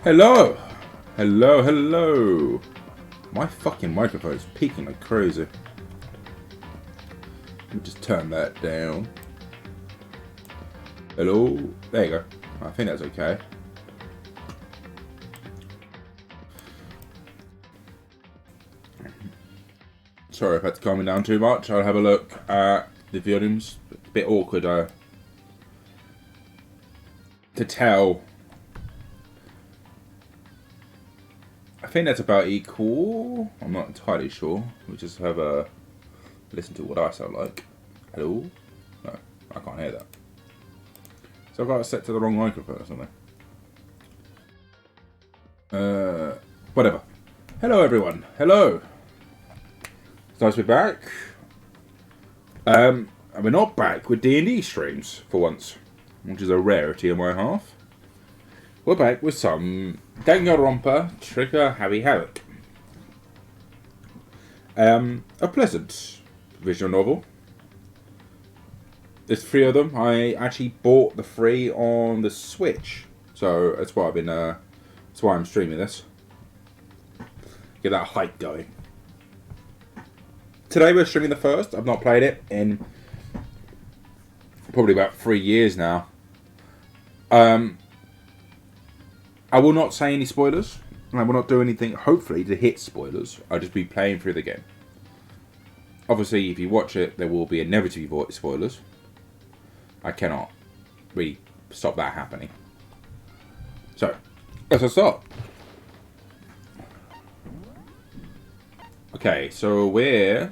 Hello! Hello, hello! My fucking microphone is peaking like crazy. Let me just turn that down. Hello? There you go. I think that's okay. Sorry if that's calming down too much. I'll have a look at the volumes. It's a bit awkward to tell. I think that's about equal. I'm not entirely sure. We'll just have a listen to what I sound like. Hello? No, I can't hear that. So I've got it set to the wrong microphone or something. Whatever. Hello everyone. Hello. It's nice to be back. And we're not back with D&D streams for once, which is a rarity on my half. We're back with some Danganronpa Trigger Happy Havoc. A pleasant visual novel. There's 3 of them. I actually bought the 3 on the Switch, so that's why that's why I'm streaming this. Get that hype going. Today we're streaming the first. I've not played it in probably about 3 years now. I will not say any spoilers. I will not do anything, hopefully, to hit spoilers. I'll just be playing through the game. Obviously, if you watch it, there will be inevitably spoilers. I cannot really stop that happening. So, let's start. Okay, so as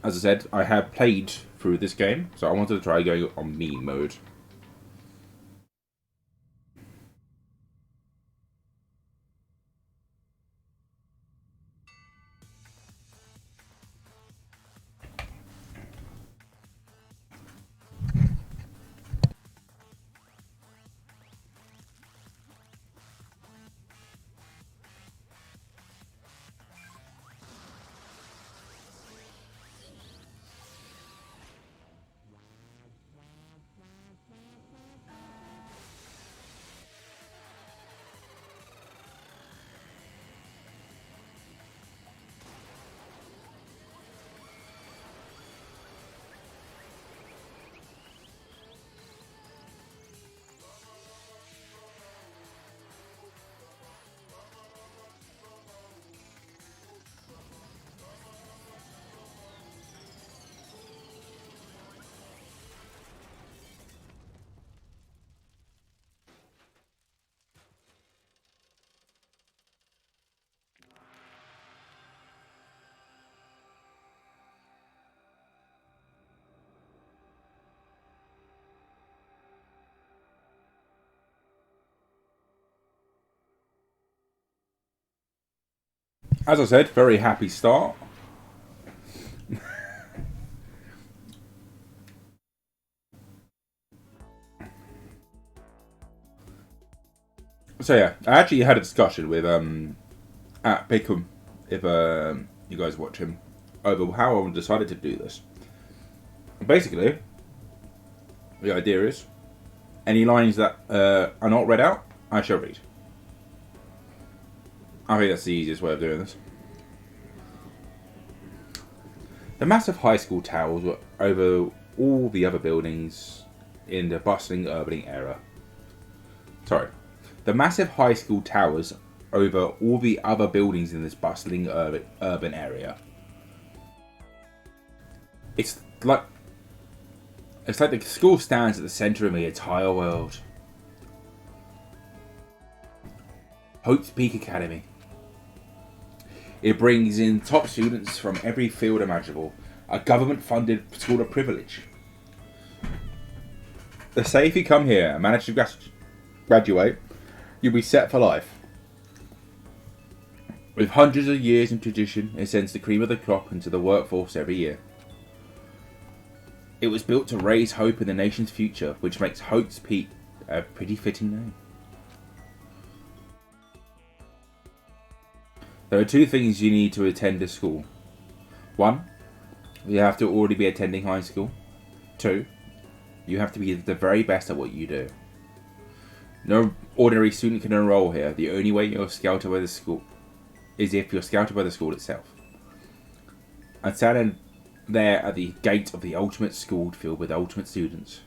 I said, I have played through this game, so I wanted to try going on me mode. As I said, very happy start. So yeah, I actually had a discussion with at Bacon, if you guys watch him, over how I decided to do this. Basically, the idea is, any lines that are not read out, I shall read. I think that's the easiest way of doing this. The massive high school towers were over all the other buildings in the bustling urban area. The massive high school towers over all the other buildings in this bustling urban area. It's like the school stands at the center of the entire world. Hope's Peak Academy. It brings in top students from every field imaginable. A government-funded school of privilege. They say if you come here and manage to graduate, you'll be set for life. With hundreds of years in tradition, it sends the cream of the crop into the workforce every year. It was built to raise hope in the nation's future, which makes Hope's Peak a pretty fitting name. There are 2 things you need to attend this school. 1, you have to already be attending high school. 2, you have to be the very best at what you do. No ordinary student can enroll here. The only way you're scouted by the school is if you're scouted by the school itself. I'm standing there at the gate of the ultimate school filled with ultimate students.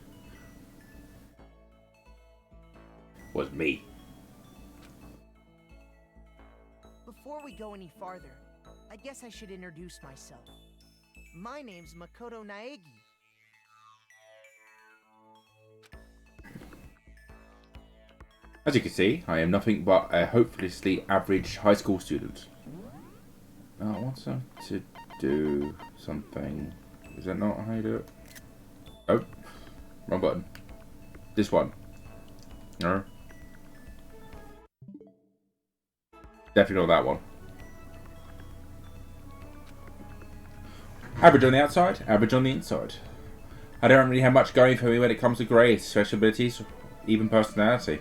Was me. Before we go any farther, I guess I should introduce myself. My name's Makoto Naegi. As you can see, I am nothing but a hopelessly average high school student. I want to do something. Is that not how you do it? Oh, wrong button. This one. No. Definitely not that one. Average on the outside, average on the inside. I don't really have much going for me when it comes to grades, special abilities, even personality.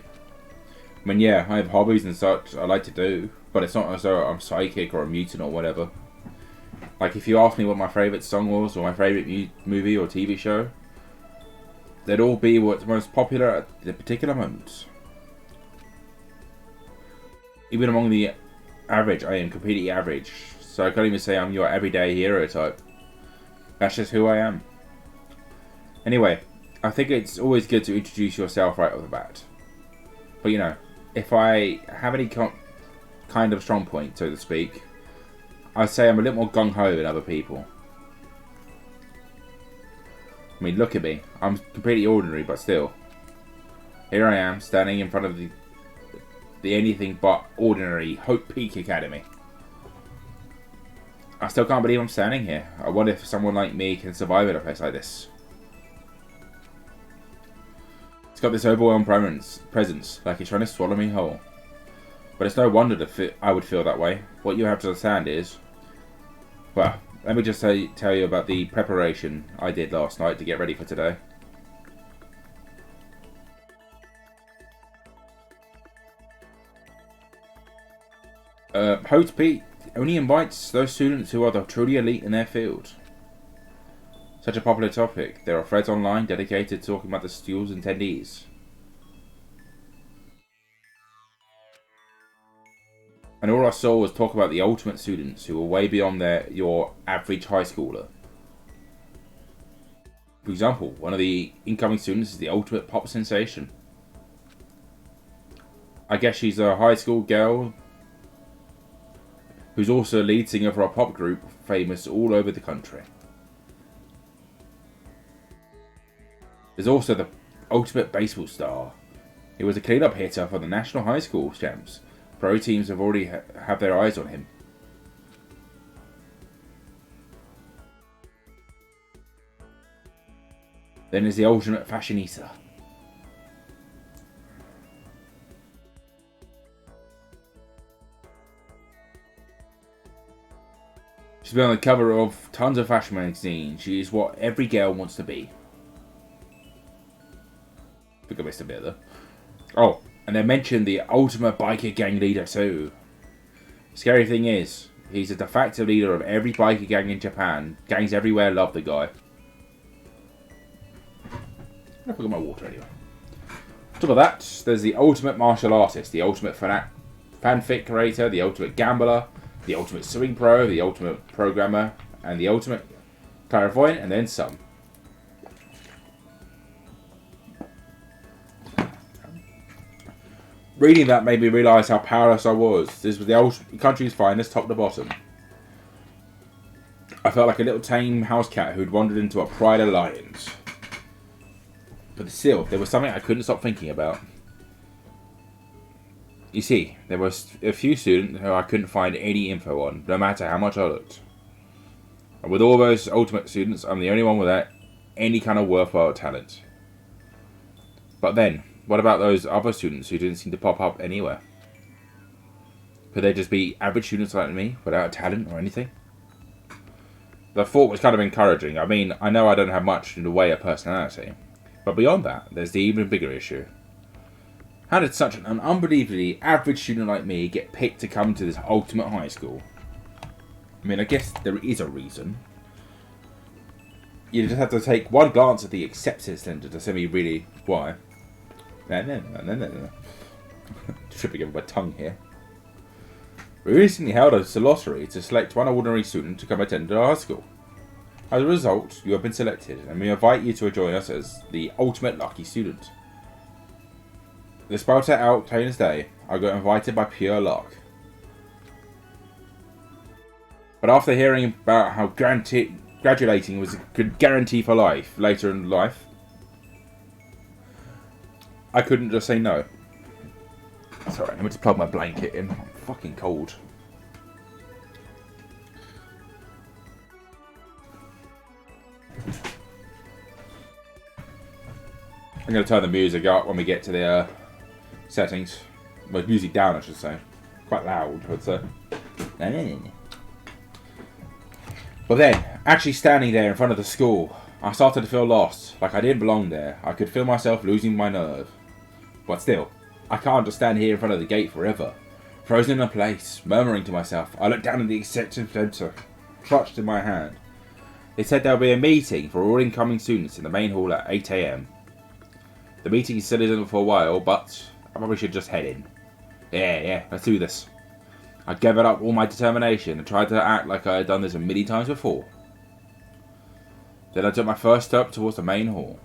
I mean, yeah, I have hobbies and such I like to do, but it's not as though I'm psychic or a mutant or whatever. Like, if you ask me what my favourite song was, or my favourite movie or TV show, they'd all be what's most popular at the particular moment. Even among the average, I am completely average, so I can't even say I'm your everyday hero type. That's just who I am. Anyway, I think it's always good to introduce yourself right off the bat. But you know, if I have any kind of strong point, so to speak, I'd say I'm a little more gung-ho than other people. I mean, look at me. I'm completely ordinary, but still. Here I am, standing in front of the anything but ordinary Hope Peak Academy. I still can't believe I'm standing here. I wonder if someone like me can survive in a place like this. It's got this overwhelming presence, like it's trying to swallow me whole. But it's no wonder that I would feel that way. What you have to understand is... Well, let me just tell you about the preparation I did last night to get ready for today. Hope Peak only invites those students who are the truly elite in their field. Such a popular topic, there are threads online dedicated to talking about the school's attendees. And all I saw was talk about the ultimate students who are way beyond your average high schooler. For example, one of the incoming students is the ultimate pop sensation. I guess she's a high school girl who's also a lead singer for a pop group famous all over the country. There's also the ultimate baseball star. He was a clean-up hitter for the National High School Champs. Pro teams have already have their eyes on him. Then there's the ultimate fashionista. She's been on the cover of tons of fashion magazines. She is what every girl wants to be. I think I missed a bit there. Oh, and they mentioned the ultimate biker gang leader too. Scary thing is, he's a de facto leader of every biker gang in Japan. Gangs everywhere love the guy. I forgot my water anyway. On top of that, there's the ultimate martial artist, the ultimate fanfic creator, the ultimate gambler, the ultimate swing pro, the ultimate programmer, and the ultimate clairvoyant, and then some. Reading that made me realise how powerless I was. This was the country's finest, top to bottom. I felt like a little tame house cat who'd wandered into a pride of lions. But still, there was something I couldn't stop thinking about. You see, there was a few students who I couldn't find any info on, no matter how much I looked. And with all those ultimate students, I'm the only one without any kind of worthwhile talent. But then, what about those other students who didn't seem to pop up anywhere? Could they just be average students like me, without talent or anything? The thought was kind of encouraging. I mean, I know I don't have much in the way of personality. But beyond that, there's the even bigger issue. How did such an unbelievably average student like me get picked to come to this ultimate high school? I mean, I guess there is a reason. You just have to take one glance at the acceptance center to see me really why. No. Tripping over my tongue here. We recently held a lottery to select one ordinary student to come attend our school. As a result, you have been selected, and we invite you to join us as the ultimate lucky student. The spell set out plain as day. I got invited by pure luck. But after hearing about how graduating was a good guarantee for life later in life, I couldn't just say no. Sorry, let me just plug my blanket in. I'm fucking cold. I'm going to turn the music up when we get to the settings. Well, music down, I should say. Quite loud, but But then, actually standing there in front of the school, I started to feel lost, like I didn't belong there. I could feel myself losing my nerve. But still, I can't just stand here in front of the gate forever. Frozen in a place, murmuring to myself, I looked down at the acceptance letter, clutched in my hand. They said there will be a meeting for all incoming students in the main hall at 8 AM. The meeting still isn't for a while, but I probably should just head in. Yeah, let's do this. I gathered up all my determination and tried to act like I had done this a million times before. Then I took my first step towards the main hall.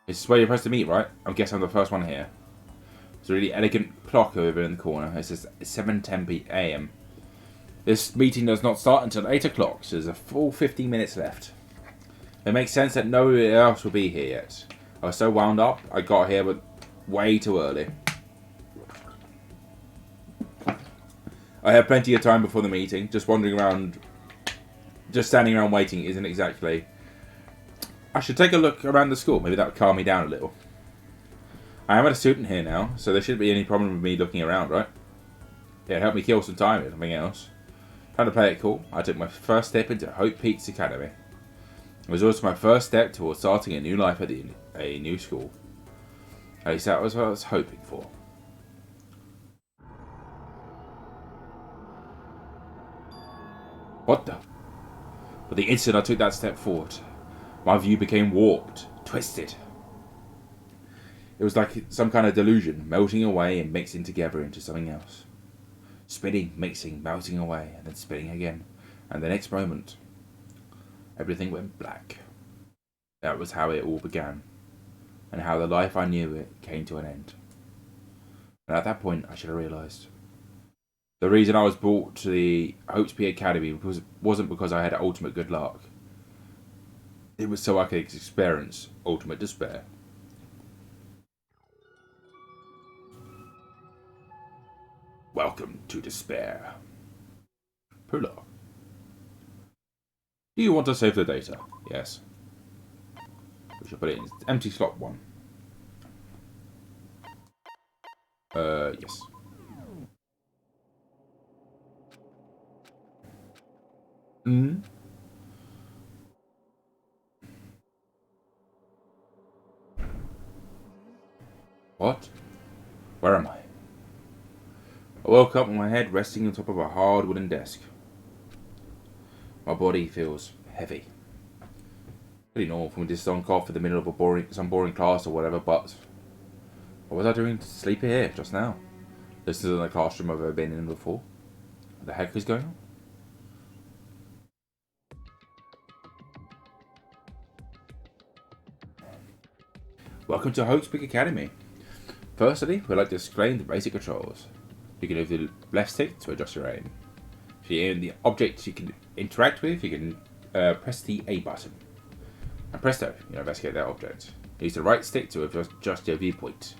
This is where you're supposed to meet, right? I guess I'm the first one here. There's a really elegant clock over in the corner. It says 7:10 AM. This meeting does not start until 8 o'clock, so there's a full 15 minutes left. It makes sense that nobody else will be here yet. I was so wound up, I got here but way too early. I had plenty of time before the meeting. Just wandering around, just standing around waiting isn't exactly... I should take a look around the school. Maybe that would calm me down a little. I am a student here now, so there shouldn't be any problem with me looking around, right? Yeah, it helped me kill some time if nothing else. Trying to play it cool, I took my first step into Hope Peaks Academy. It was also my first step towards starting a new life at a new school. At least that was what I was hoping for. What the? But the instant I took that step forward, my view became warped, twisted. It was like some kind of delusion, melting away and mixing together into something else. Spinning, mixing, melting away, and then spinning again. And the next moment, everything went black. That was how it all began, and how the life I knew it came to an end. And at that point, I should have realised. The reason I was brought to the Hopes Peak Academy wasn't because I had ultimate good luck. It was so I could experience ultimate despair. Welcome to despair. Prologue. Do you want to save the data? Yes. We should put it in empty slot 1. Yes. What? Where am I? I woke up with my head resting on top of a hard wooden desk. My body feels heavy. Pretty normal from just on off in the middle of some boring class or whatever, but what was I doing to sleep here just now? This isn't a classroom I've ever been in before. What the heck is going on? Welcome to Havoc Academy. Firstly, we'd like to explain the basic controls. You can use the left stick to adjust your aim. If you aim the object you can interact with, you can press the A button. And presto, you investigate that object. Use the right stick to adjust your viewpoint.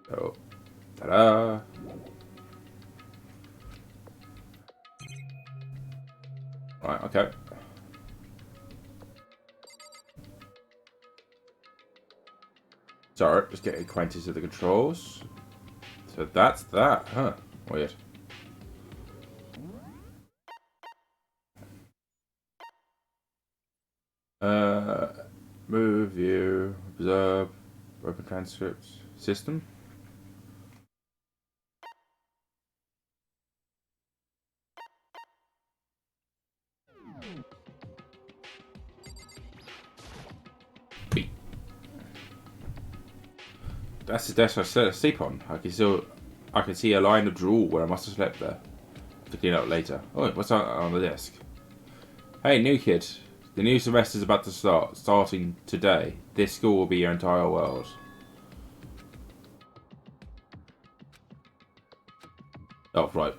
So, ta-da! Right, okay. Sorry, just get acquainted with the controls. So that's that, huh? Weird. Move, view, observe, open transcript, system. That's the desk I sleep on. I can see a line of drool where I must have slept there. To clean up later. Oh, what's on the desk? Hey, new kid. The new semester's about to start. Starting today. This school will be your entire world. Oh, right.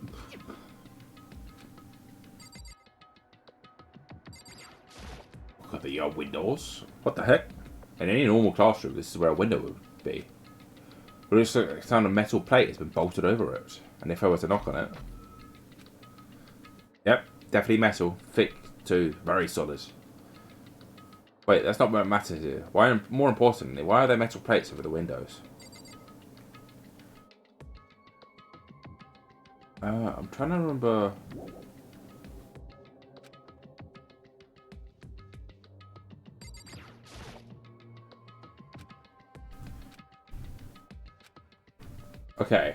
Look at the windows. What the heck? In any normal classroom, this is where a window would be. But it's like a sound of metal plate has been bolted over it. And if I were to knock on it... Yep, definitely metal. Thick, too. Very solid. Wait, that's not what matters here. Why? More importantly, why are there metal plates over the windows? I'm trying to remember... Okay.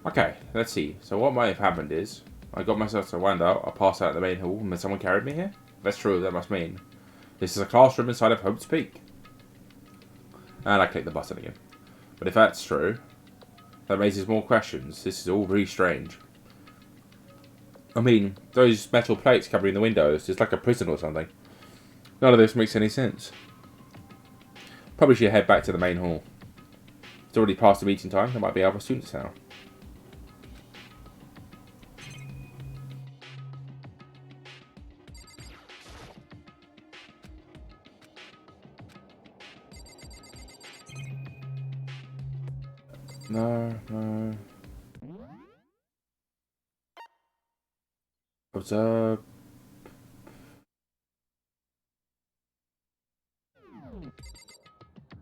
Okay, let's see. So what might have happened is, I got myself to wind out, I passed out in the main hall, and then someone carried me here? That's true, that must mean. This is a classroom inside of Hope's Peak. And I click the button again. But if that's true, that raises more questions. This is all really strange. I mean, those metal plates covering the windows, it's like a prison or something. None of this makes any sense. Probably should head back to the main hall. It's already past the meeting time, there might be other students now. No. Observe.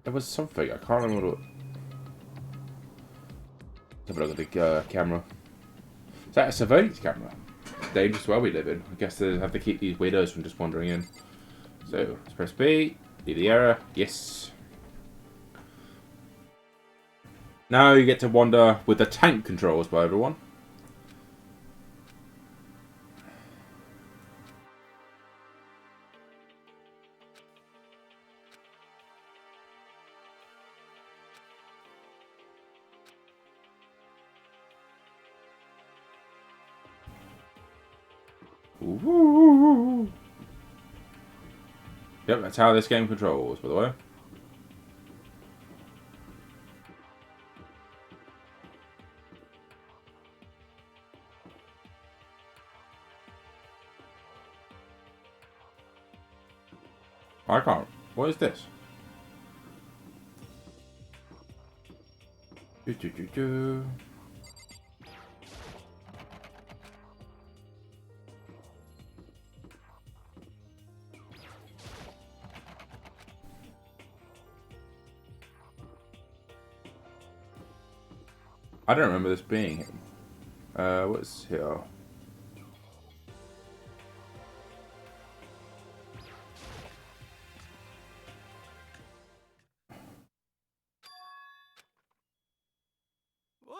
There was something, I can't remember what... Let's have a look at the camera. Is that a surveillance camera? Dangerous world we live in. I guess they have to keep these weirdos from just wandering in. So, let's press B, leave the error, yes. Now you get to wander with the tank controls by everyone. Ooh. Yep, that's how this game controls, by the way. I can't. What is this? I don't remember this being him. What's here?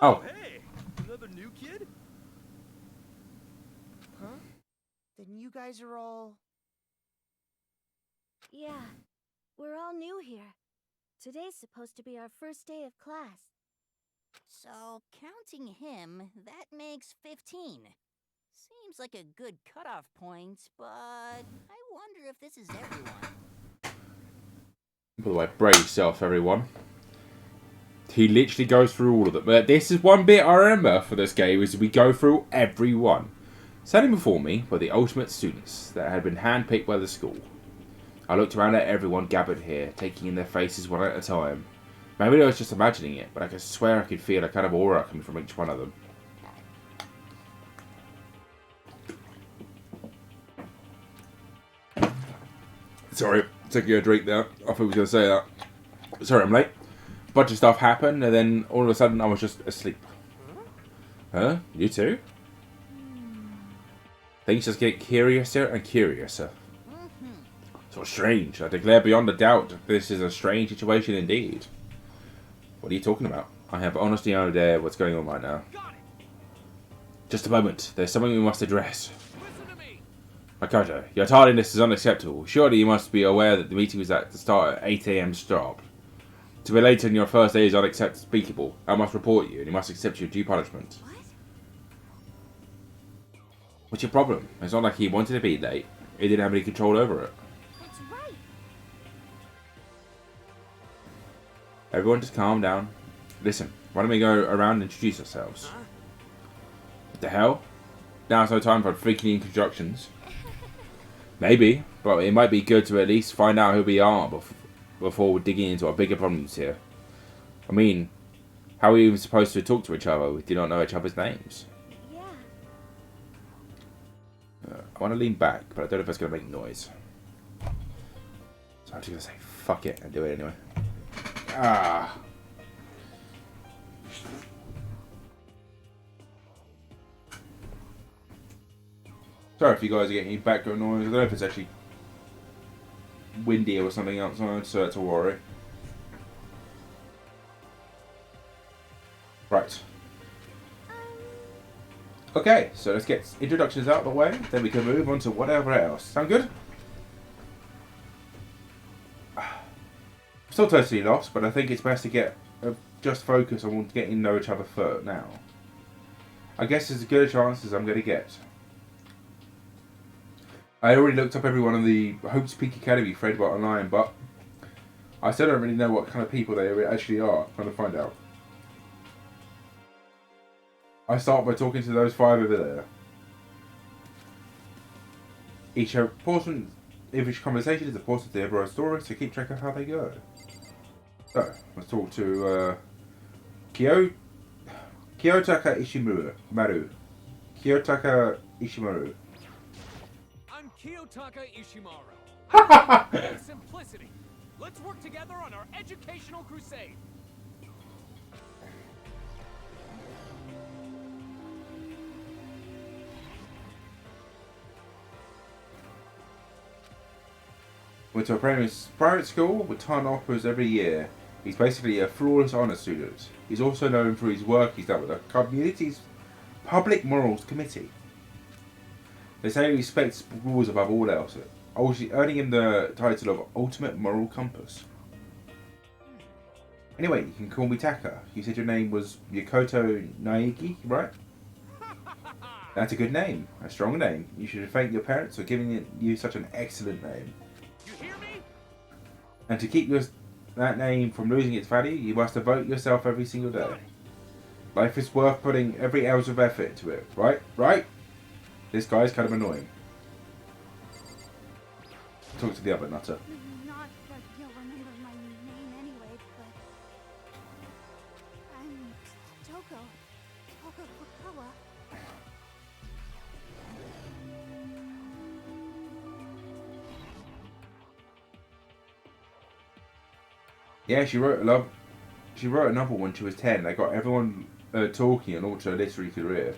Whoa, hey! Another new kid? Huh? Then you guys are all... Yeah, we're all new here. Today's supposed to be our first day of class. So, counting him, that makes 15. Seems like a good cutoff point, but I wonder if this is everyone. By the way, brace yourself, everyone. He literally goes through all of them. But this is one bit I remember for this game, is we go through everyone. Standing before me were the ultimate students that had been handpicked by the school. I looked around at everyone gathered here, taking in their faces one at a time. Maybe I was just imagining it, but I could swear I could feel a kind of aura coming from each one of them. Sorry, taking a drink there. I thought he was going to say that. Sorry, I'm late. A bunch of stuff happened, and then all of a sudden I was just asleep. Huh? You too? Things just get curiouser and curiouser. So strange. I declare beyond a doubt that this is a strange situation indeed. What are you talking about? I have honestly no idea what's going on right now. Just a moment. There's something we must address. Makoto, your tardiness is unacceptable. Surely you must be aware that the meeting was at the start at 8 AM sharp. To be late on your first day is unacceptable. I must report you, and you must accept your due punishment. What? What's your problem? It's not like he wanted to be late. He didn't have any control over it. That's right. Everyone just calm down. Listen, why don't we go around and introduce ourselves? Huh? What the hell? Now's no time for freaking introductions. Maybe, but it might be good to at least find out who we are before digging into our bigger problems here. I mean, how are we even supposed to talk to each other if we do not know each other's names? Yeah. I want to lean back, but I don't know if it's going to make noise. So I'm just going to say fuck it and do it anyway. Ah. Sorry if you guys are getting any background noise. I don't know if it's actually windy or something outside, so it's a worry. Right. Okay, so let's get introductions out of the way, then we can move on to whatever else. Sound good? I'm still totally lost, but I think it's best to get just focus on getting to know each other first now. I guess there's as good a chance as I'm going to get. I already looked up everyone on the Hope's Peak Academy thread about online, but I still don't really know what kind of people they actually are. I'm trying to find out. I start by talking to those 5 over there. Each conversation is a portion of the overall story, so keep track of how they go. So, let's talk to Kiyotaka Ishimaru. Kiyotaka Ishimaru. I'm Kiyotaka Ishimaru. Simplicity. Let's work together on our educational crusade. Went to a private school with ton offers every year. He's basically a flawless honour student. He's also known for his work he's done with the community's Public Morals Committee. They say he respects rules above all else, earning him the title of Ultimate Moral Compass. Anyway, you can call me Taka. You said your name was Yokoto Naegi, right? That's a good name. A strong name. You should thank your parents for giving you such an excellent name. You hear me? And to keep that name from losing its value, you must devote yourself every single day. Life is worth putting every ounce of effort into it, right? Right? This guy's kind of annoying. Talk to the other nutter. Not that you'll remember my name anyway, but I'm Toko. Toko Fukawa. Yeah, she wrote a novel when she was 10 that got everyone talking and launched her literary career.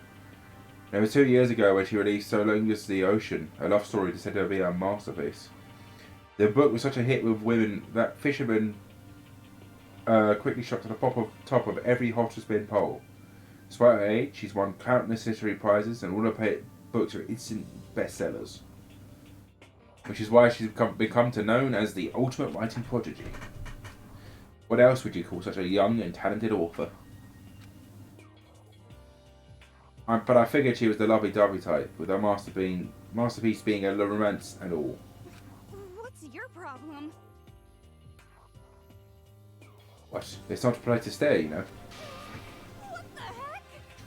It was 2 years ago when she released So Long as the Ocean, a love story to said to be a masterpiece. The book was such a hit with women that Fisherman quickly shot to the top of every hottest bin poll. Despite her age, she's won countless literary prizes and all her books are instant bestsellers. Which is why she's become known as the ultimate writing prodigy. What else would you call such a young and talented author? But I figured she was the lovey-dovey type, with her masterpiece being a romance and all. What's your problem? What? It's not a place to stay, you know. What the heck?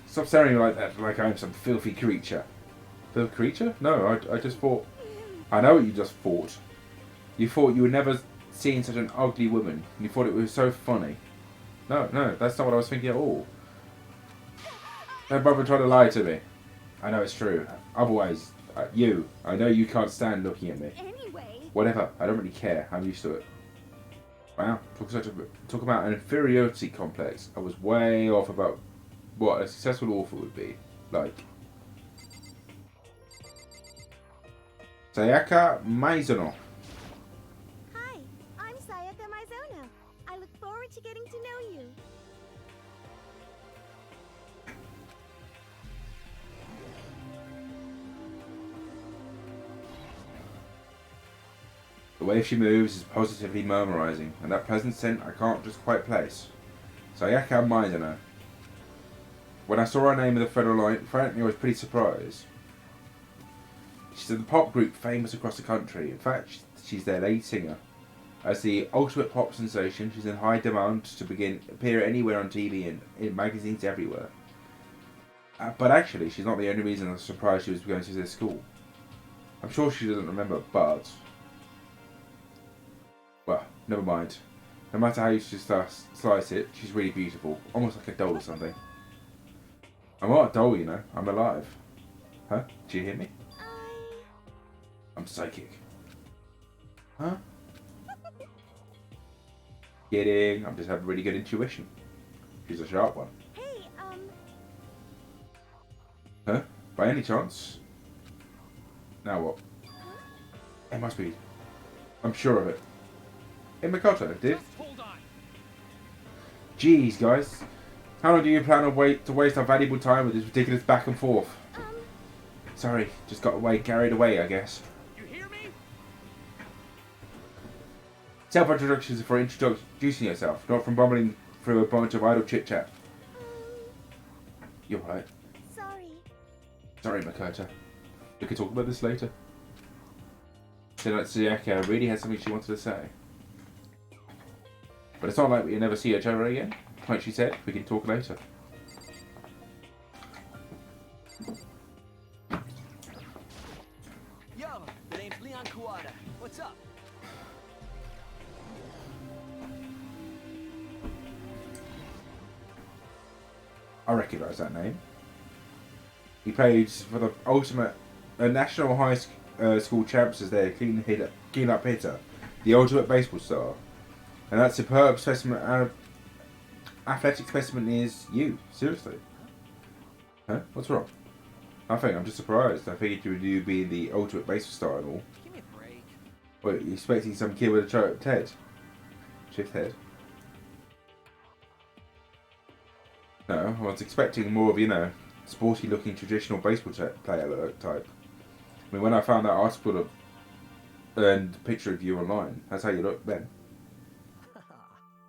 Stop staring like that, like I'm some filthy creature. Filthy creature? No, I just thought... I know what you just thought. You thought you would never seen such an ugly woman. You thought it was so funny. No, that's not what I was thinking at all. Don't bother trying to lie to me. I know it's true. Otherwise, I know you can't stand looking at me. Anyway. Whatever, I don't really care. I'm used to it. Wow, talk about an inferiority complex. I was way off about what a successful author would be like. Sayaka Maizono. Hi, I'm Sayaka Mizono. I look forward to getting to know you. The way she moves is positively murmurizing, and that pleasant scent I can't just quite place. Sayaka, I'm minding her. When I saw her name in the Federal line, frankly I was pretty surprised. She's in the pop group famous across the country. In fact, she's their lead singer. As the ultimate pop sensation, she's in high demand to appear anywhere on TV and in magazines everywhere. But actually, she's not the only reason I was surprised she was going to this school. I'm sure she doesn't remember, but... well, never mind. No matter how you slice it, she's really beautiful. Almost like a doll or something. I'm not a doll, you know. I'm alive. Huh? Did you hear me? I'm psychic. Huh? Kidding. I'm just having really good intuition. She's a sharp one. Hey, Huh? By any chance? Now what? It must be. I'm sure of it. Hey, Makoto, dude. Just hold on. Jeez, guys. How long do you plan on to waste our valuable time with this ridiculous back and forth? Sorry, just got carried away, I guess. You hear me? Self-introductions are for introducing yourself, not from bumbling through a bunch of idle chit-chat. You're right. sorry. Sorry, Makoto. We can talk about this later. So that Sayaka really had something she wanted to say. But it's not like we'll never see each other again. Like she said, we can talk later. Yo, the name's Leon Kawada. What's up? I recognise that name. He played for the ultimate national high school champs as their clean-up hitter, the ultimate baseball star. And that superb specimen, athletic specimen is you. Seriously. Huh? What's wrong? Nothing, I'm just surprised. I figured you'd be the ultimate baseball star and all. Give me a break. Wait, you expecting some kid with a chipped head? Shift head? No, I was expecting more of, you know, sporty looking traditional baseball player type. I mean, when I found that article and picture of you online, that's how you look then.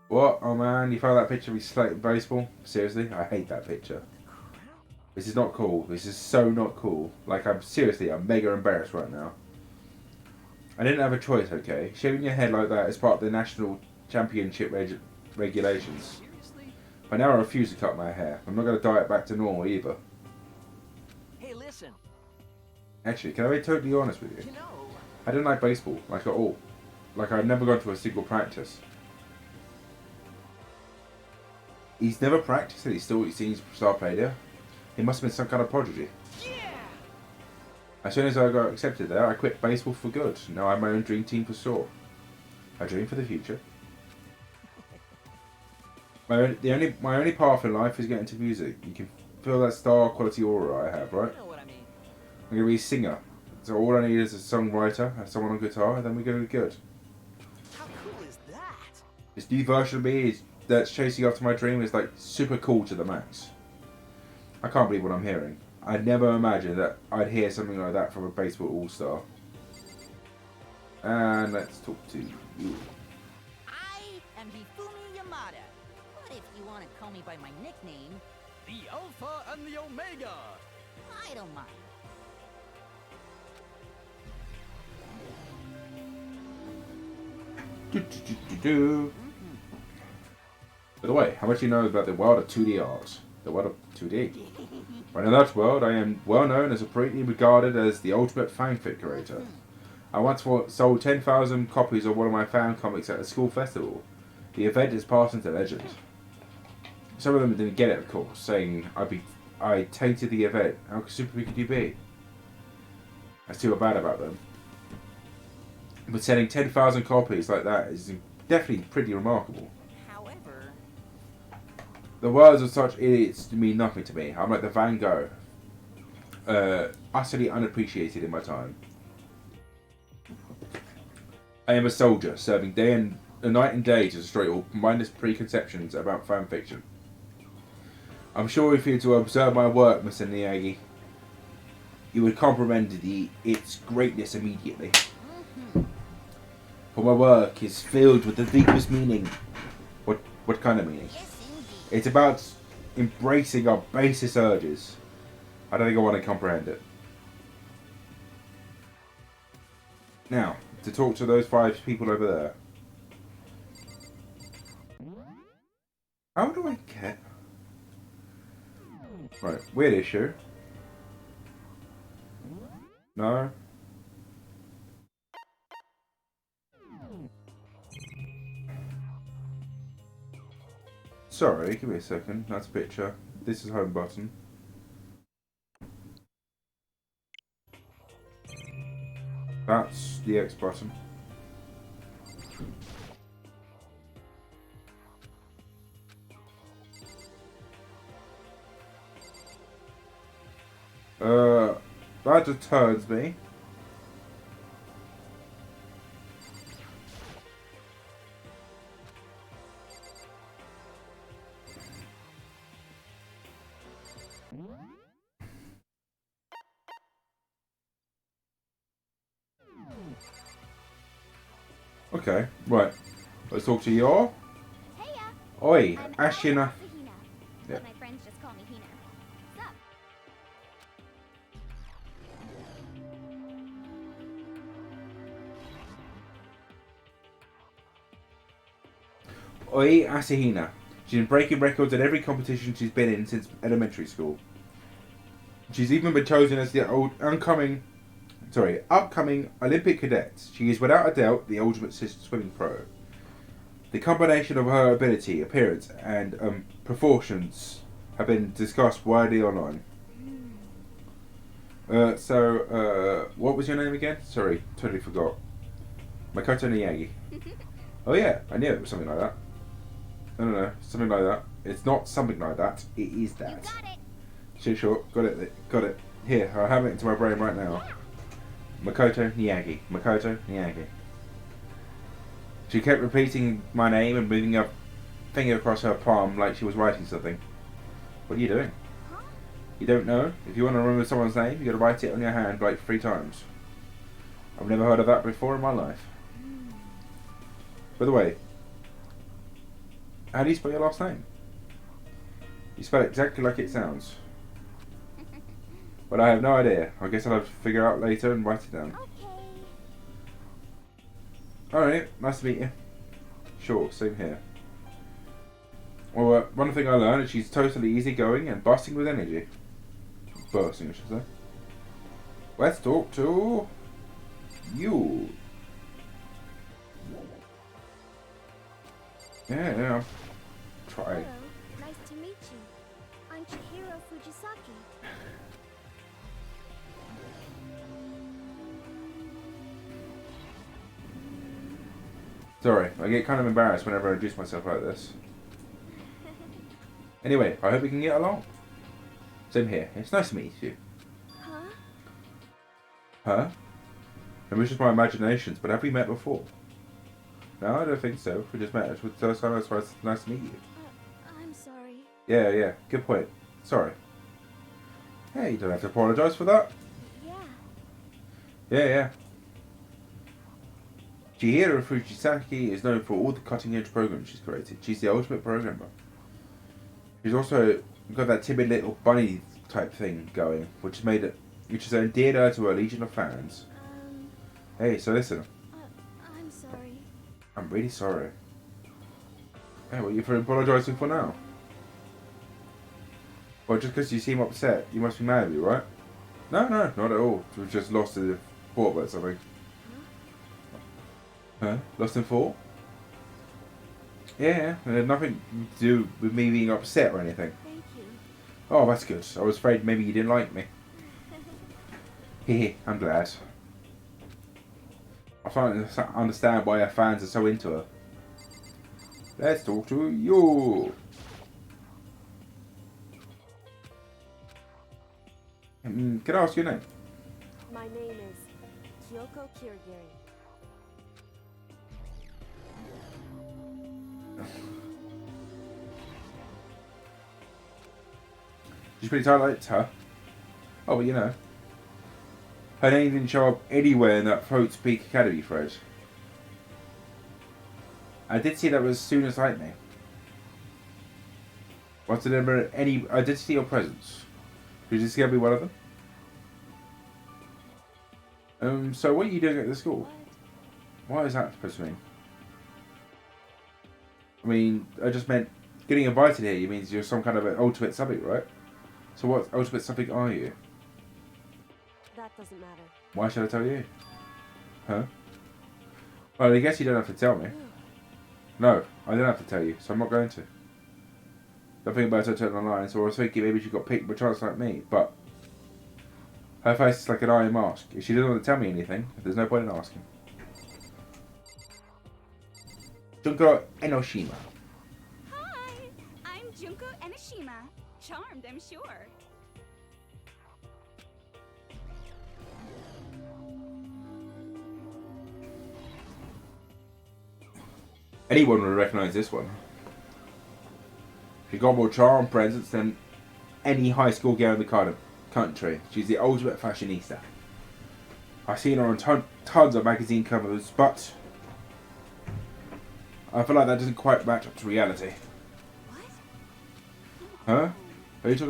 What? Oh man, you found that picture of me slating baseball? Seriously? I hate that picture. This is not cool. This is so not cool. Like, I'm mega embarrassed right now. I didn't have a choice, okay? Shaving your head like that is part of the national championship regulations. Seriously? By now I refuse to cut my hair. I'm not going to dye it back to normal either. Hey, listen. Actually, can I be totally honest with you? You know, I don't like baseball, like at all. Like, I've never gone to a single practice. He's never practiced and he's a star player. He must have been some kind of prodigy. yeah. As soon as I got accepted there, I quit baseball for good. Now I'm my own dream team for sure. I dream for the future. My only path in life is getting into music. You can feel that star quality aura I have, right? You know what I mean. I'm gonna be a singer. So all I need is a songwriter, have someone on guitar, and then we're gonna be good. How cool is that? This new version of me that's chasing after my dream is like super cool to the max. I can't believe what I'm hearing. I never imagined that I'd hear something like that from a baseball all-star. And let's talk to you. I am Hifumi Yamada. But if you want to call me by my nickname, The Alpha and the Omega. I don't mind. By the way, how much do you know about the world of 2D art? The world of 2D? Well, in that world, I am well known as appropriately regarded as the ultimate fanfic creator. I once sold 10,000 copies of one of my fan comics at a school festival. The event is passed into legend. Some of them didn't get it, of course, saying I tainted the event. How stupid could you be? That's too bad about them. But selling 10,000 copies like that is definitely pretty remarkable. However, The words of such idiots mean nothing to me. I'm like the Van Gogh. Utterly unappreciated in my time. I am a soldier, serving night and day to destroy all mindless preconceptions about fan fiction. I'm sure if you were to observe my work, Mr. Miyagi, you would comprehend its greatness immediately. For my work is filled with the deepest meaning. What kind of meaning? Yes, indeed. It's about embracing our basest urges. I don't think I want to comprehend it. Now, to talk to those 5 people over there. How do I get... Right, weird issue. No. Sorry, give me a second. That's a picture. This is home button. That's the X button. That deters me. Okay, right. Let's talk to you. Heya! Oi, I'm Ashina. Asahina, Yeah. but my friends just call me Hina. Sup? Oi, Asahina. She's been breaking records at every competition she's been in since elementary school. She's even been chosen as the upcoming Olympic cadet. She is without a doubt the ultimate swimming pro. The combination of her ability, appearance, and proportions have been discussed widely online. What was your name again? Sorry, totally forgot. Makoto Miyagi. Oh yeah, I knew it was something like that. No, something like that. It's not something like that. It is You that. got it! Sure, got it. Here, I have it into my brain right now. Makoto Miyagi. She kept repeating my name and moving her finger across her palm like she was writing something. What are you doing? Huh? You don't know? If you want to remember someone's name, you gotta write it on your hand like 3 times. I've never heard of that before in my life. By the way, how do you spell your last name? You spell it exactly like it sounds. But I have no idea. I guess I'll have to figure out later and write it down. Okay. Alright, nice to meet you. Sure, same here. Well, one thing I learned is she's totally easygoing and bursting with energy. Bursting, I should say. Let's talk to you. Yeah. Try. Hello, nice to meet you. I'm Chihiro Fujisaki. Sorry, I get kind of embarrassed whenever I introduce myself like this. Anyway, I hope we can get along. Same here. It's nice to meet you. Huh? Huh? Maybe it's just my imaginations, but have we met before? No, I don't think so. We just met. It's the first time it's nice to meet you. I'm sorry. Yeah. Good point. Sorry. Hey, you don't have to apologise for that. Yeah. Yeah. Chihiro Fujisaki is known for all the cutting-edge programs she's created. She's the ultimate programmer. She's also got that timid little bunny type thing going, which has endeared her to a legion of fans. Hey, so listen. I'm sorry. I'm really sorry. Hey, what are you for apologising for now? Well, just because you seem upset, you must be mad at me, right? No, not at all. We've just lost in the fort or something. Huh? Lost in fort? Yeah, it had nothing to do with me being upset or anything. Thank you. Oh, that's good. I was afraid maybe you didn't like me. Hehe, I'm glad. I finally understand why her fans are so into her. Let's talk to you. Can I ask your name? My name is Kyoko Kirigiri. She's pretty tight like her. Oh, well, you know. Her name didn't show up anywhere in that Throat Speak Academy thread. I did see that was students like me. What's the number? I did see your presents. Did you see I'll be one of them? So what are you doing at the school? What is that supposed to mean? I mean, I just meant getting invited here. You means you're some kind of an ultimate something, right? So what ultimate something are you? That doesn't matter. Why should I tell you? Huh? Well, I guess you don't have to tell me. No, I don't have to tell you, so I'm not going to. Don't think about her turning online, so I was thinking maybe she got picked by chance like me, but her face is like an iron mask. If she doesn't want to tell me anything, there's no point in asking. Junko Enoshima. Hi, I'm Junko Enoshima. Charmed, I'm sure. Anyone would recognise this one. She got more charm presents than any high school girl in the country. She's the ultimate fashionista. I've seen her on tons of magazine covers, but I feel like that doesn't quite match up to reality. What? Huh? Are you talking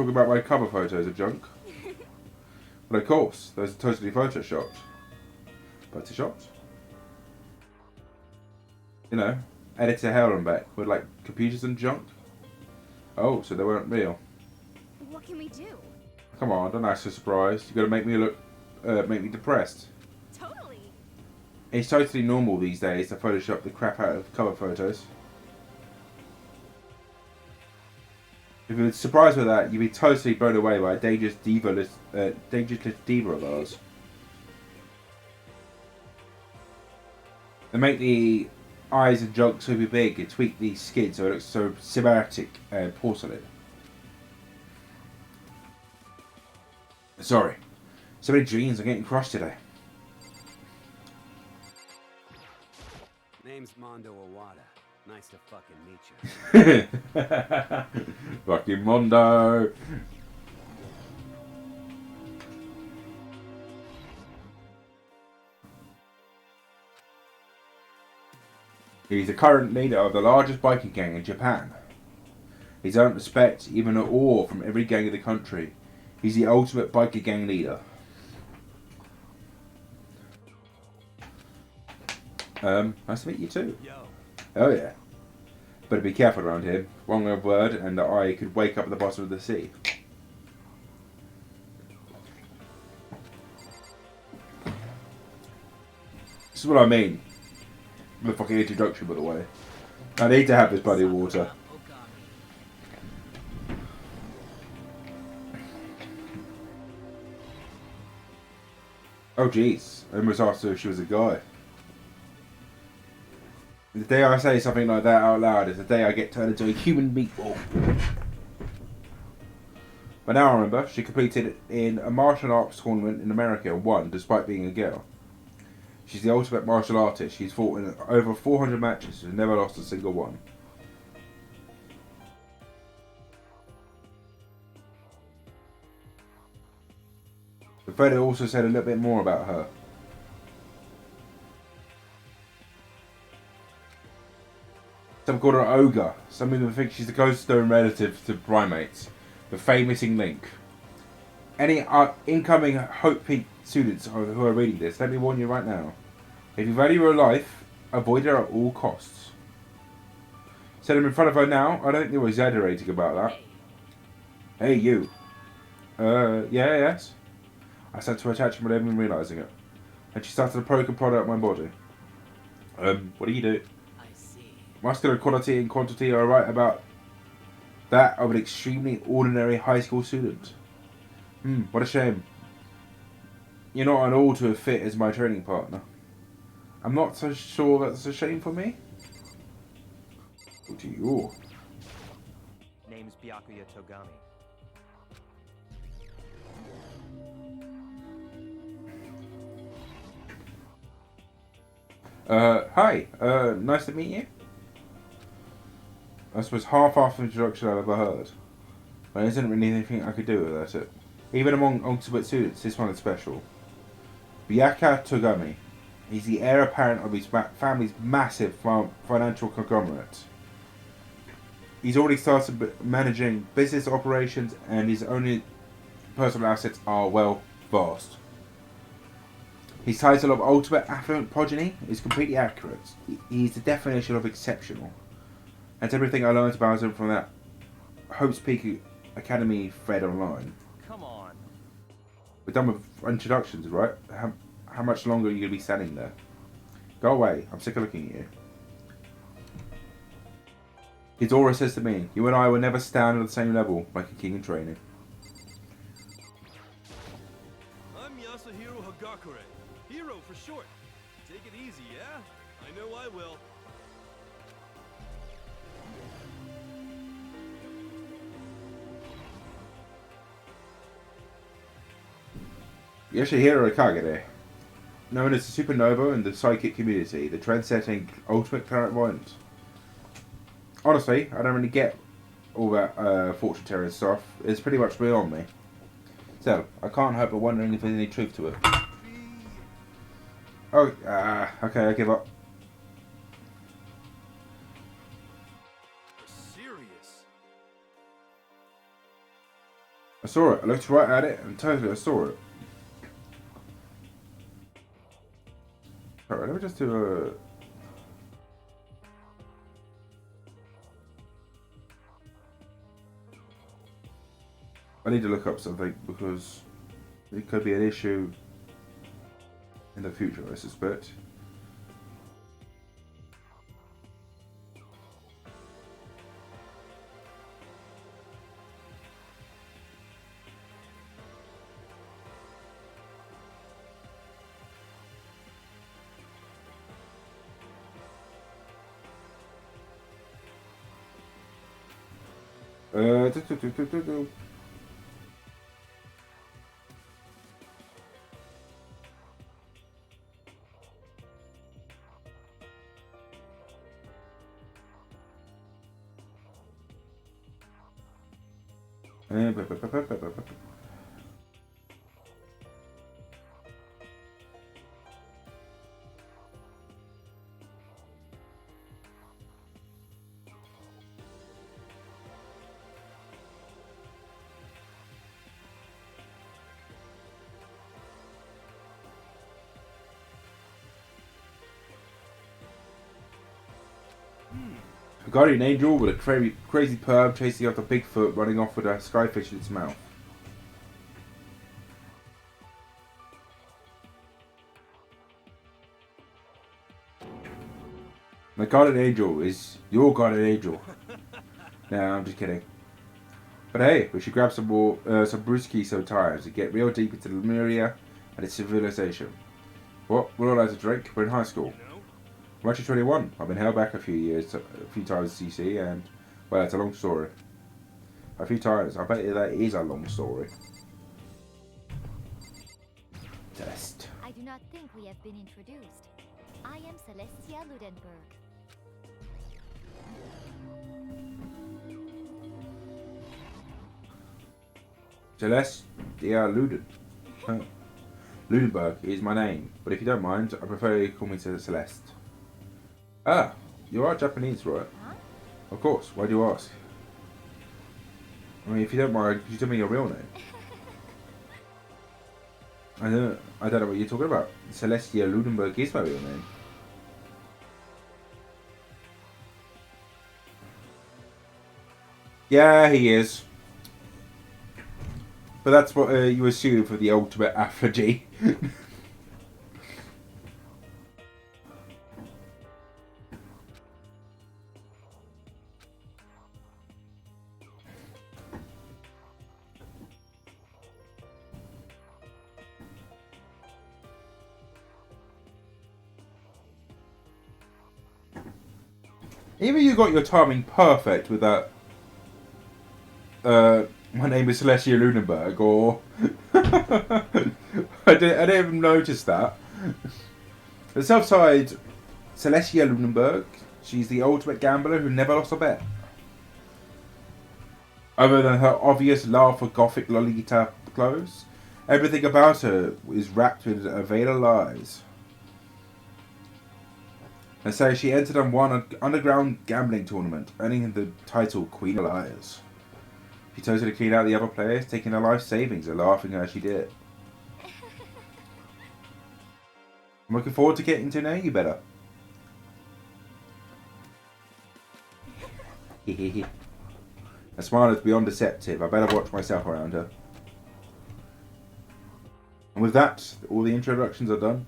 about my cover photos of junk? Well, of course, those are totally photoshopped. Photoshopped? You know, editor hell and back with like computers and junk. Oh, so they weren't real. What can we do? Come on, don't act so surprised. You gotta make me make me depressed. Totally. It's totally normal these days to Photoshop the crap out of cover photos. If you were surprised with that, you'd be totally blown away by a dangerous diva of ours. They make the eyes and junk super big and tweak the skin so it looks so cinematic and porcelain. Sorry. So many dreams are getting crushed today. Name's Mondo Owada. Nice to fucking meet you. Fucking Mondo. He's the current leader of the largest biking gang in Japan. He's earned respect, even awe from every gang in the country. He's the ultimate biker gang leader. Nice to meet you too. Yo. Oh yeah. Better be careful around here. One word and I could wake up at the bottom of the sea. This is what I mean. The fucking introduction, by the way. I need to have this bloody water. Oh jeez, I almost asked her if she was a guy. The day I say something like that out loud is the day I get turned into a human meatball. But now I remember, she competed in a martial arts tournament in America and won, despite being a girl. She's the ultimate martial artist. She's fought in over 400 matches and never lost a single one. The photo also said a little bit more about her. Some call her Ogre. Some even think she's the ghost known relative to Primates, the famous Link. Any incoming Hope Peak students who are reading this, let me warn you right now. If you value your life, avoid her at all costs. Set him in front of her now. I don't think they were exaggerating about that. Hey, you. Yes. I sent to attach without even realising it. And she started to poke and prod out my body. What do you do? I see. Muscular quality and quantity are right about that of an extremely ordinary high school student. What a shame. You're not at all to a fit as my training partner. I'm not so sure that's a shame for me. What do you? Name's Byakuya Togami. Hi. Nice to meet you. I suppose half-assed introduction I've ever heard. There isn't really anything I could do without it. Even among ultimate students, this one is special. Byakuya Togami. He's the heir apparent of his family's massive financial conglomerate. He's already started managing business operations, and his only personal assets are, well, vast. His title of Ultimate Affluent Progeny is completely accurate. He's the definition of exceptional. That's everything I learned about him from that Hope's Peak Academy thread online. Come on. We're done with introductions, right? How much longer are you going to be standing there? Go away. I'm sick of looking at you. His aura says to me, you and I will never stand on the same level like a king in training. I'm Yasuhiro Hagakure. Hero for short. Take it easy, yeah? I know I will. Yoshihiro Kagane, known as the supernova in the psychic community, the trend-setting ultimate clairvoyant. Honestly, I don't really get all that fortune-telling stuff. It's pretty much beyond me. So, I can't help but wondering if there's any truth to it. Oh, okay, I give up. Serious. I saw it. I looked right at it, and totally I saw it. Alright, let me just do I need to look up something because it could be an issue in the future, I suspect. Do. A guardian angel with a crazy perm chasing after Bigfoot running off with a skyfish in its mouth. My guardian angel is your guardian angel. Nah, I'm just kidding. But hey, we should grab some more, some brewski sometimes and get real deep into Lemuria and its civilization. What? We're not allowed to drink? We're in high school. I'm actually 21. I've been held back a few times CC, and, well, it's a long story. A few times. I bet you that is a long story. Test. I do not think we have been introduced. I am Celestia Ludenberg. Celestia Ludenberg is my name, but if you don't mind, I prefer you call me Celeste. Ah, you are Japanese, right? Huh? Of course. Why do you ask? I mean, if you don't mind, could you tell me your real name? I don't know what you're talking about. Celestia Ludenberg is my real name. Yeah, he is. But that's what you assume for the ultimate apogee. Either you got your timing perfect with that, my name is Celestia Lunenberg, or I didn't even notice that. The south side, Celestia Lunenberg, she's the ultimate gambler who never lost a bet. Other than her obvious love for gothic Lolita clothes, everything about her is wrapped in a veil of lies. They say she entered and won an underground gambling tournament, earning the title Queen of Liars. She totally cleaned out the other players, taking their life savings and laughing as she did. I'm looking forward to getting to know you better. Hehehe. Her smile is beyond deceptive. I better watch myself around her. And with that, all the introductions are done.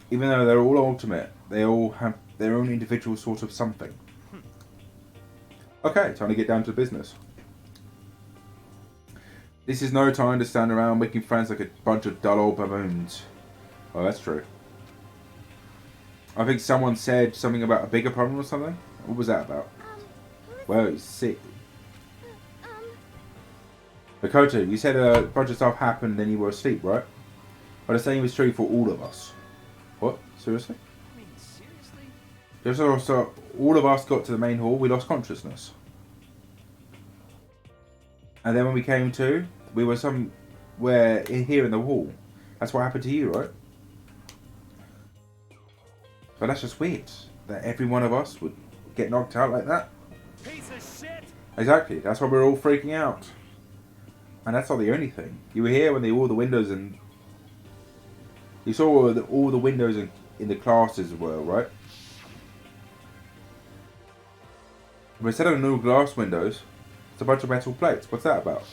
Even though they're all ultimate, they all have their own individual sort of something. Okay, time to get down to business. This is no time to stand around making friends like a bunch of dull old baboons. Oh, that's true. I think someone said something about a bigger problem or something. What was that about? Well, it's sick. Makoto, you said a bunch of stuff happened and you were asleep, right? Well, the same is true for all of us. What? Seriously? I mean, seriously? Just also, all of us got to the main hall, we lost consciousness. And then when we came to, we were somewhere here in the hall. That's what happened to you, right? But that's just weird, that every one of us would get knocked out like that. Piece of shit! Exactly, that's why we're all freaking out. And that's not the only thing. You were here when all the windows and... You saw all the windows in the classes were, right? But instead of no glass windows, it's a bunch of metal plates. What's that about? Are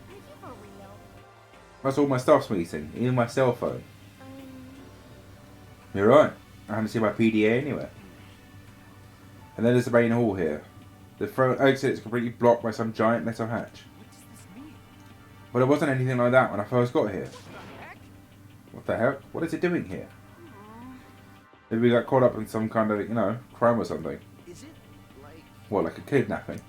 you for real? That's all my stuff's missing, even my cell phone. You're right. I haven't seen my PDA anywhere. And then there's the main hall here. The front exit is completely blocked by some giant metal hatch. What does this mean? But it wasn't anything like that when I first got here. What the heck? What is it doing here? Maybe we got caught up in some kind of, crime or something. Is it like... What, like a kidnapping?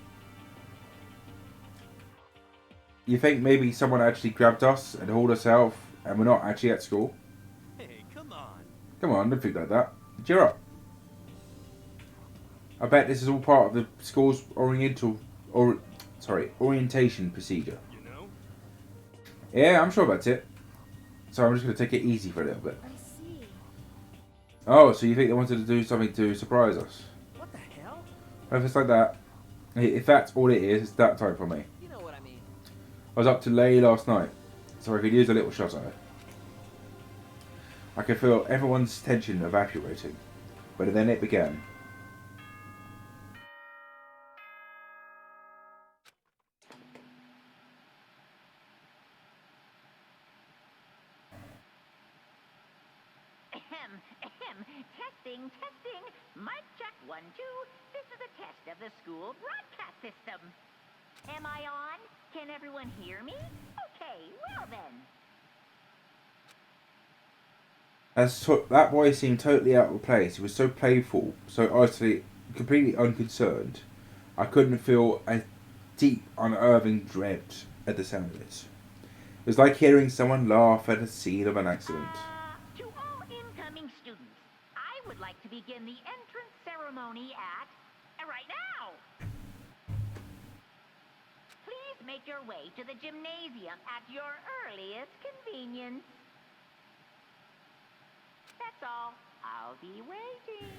You think maybe someone actually grabbed us and hauled us out and we're not actually at school? Hey, come on. Come on, don't think like that. Cheer up. I bet this is all part of the school's orientation procedure. You know? Yeah, I'm sure that's it. So I'm just going to take it easy for a little bit. I see. Oh, so you think they wanted to do something to surprise us? What the hell? Well, if it's like that, if that's all it is, it's that time for me. You know what I mean. I was up too late last night, so I could use a little shot at it. I could feel everyone's tension evaporating, but then it began. Testing, testing. Mic check 1, 2. This is a test of the school broadcast system. Am I on? Can everyone hear me? Okay, well then. That boy seemed totally out of place. He was so playful, so isolated, completely unconcerned. I couldn't feel a deep, unnerving dread at the sound of it. It was like hearing someone laugh at the scene of an accident. To all incoming students, I would like to begin the entrance ceremony at right now. Please make your way to the gymnasium at your earliest convenience. That's all. I'll be waiting.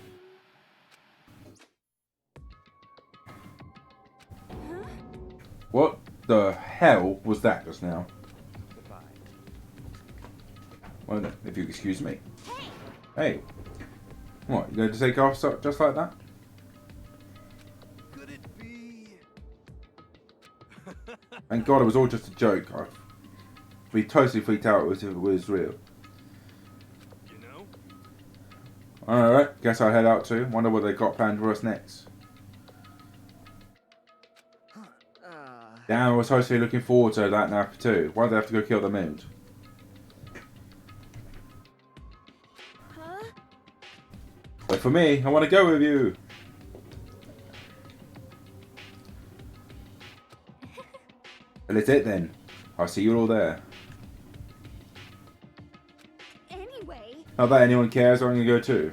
What the hell was that just now? Goodbye. Well, if you excuse me. Hey! Hey. What, you going to take off just like that? Could it be? Thank God it was all just a joke. We totally freaked out if it was real. You know? Alright, guess I'll head out too. Wonder what they got planned for us next. Damn, I was totally looking forward to that nap too. Why do they have to go kill the mood? Huh? But for me, I want to go with you. Well, that's it then. I'll see you all there. Anyway. Not that anyone cares, I'm going to go too.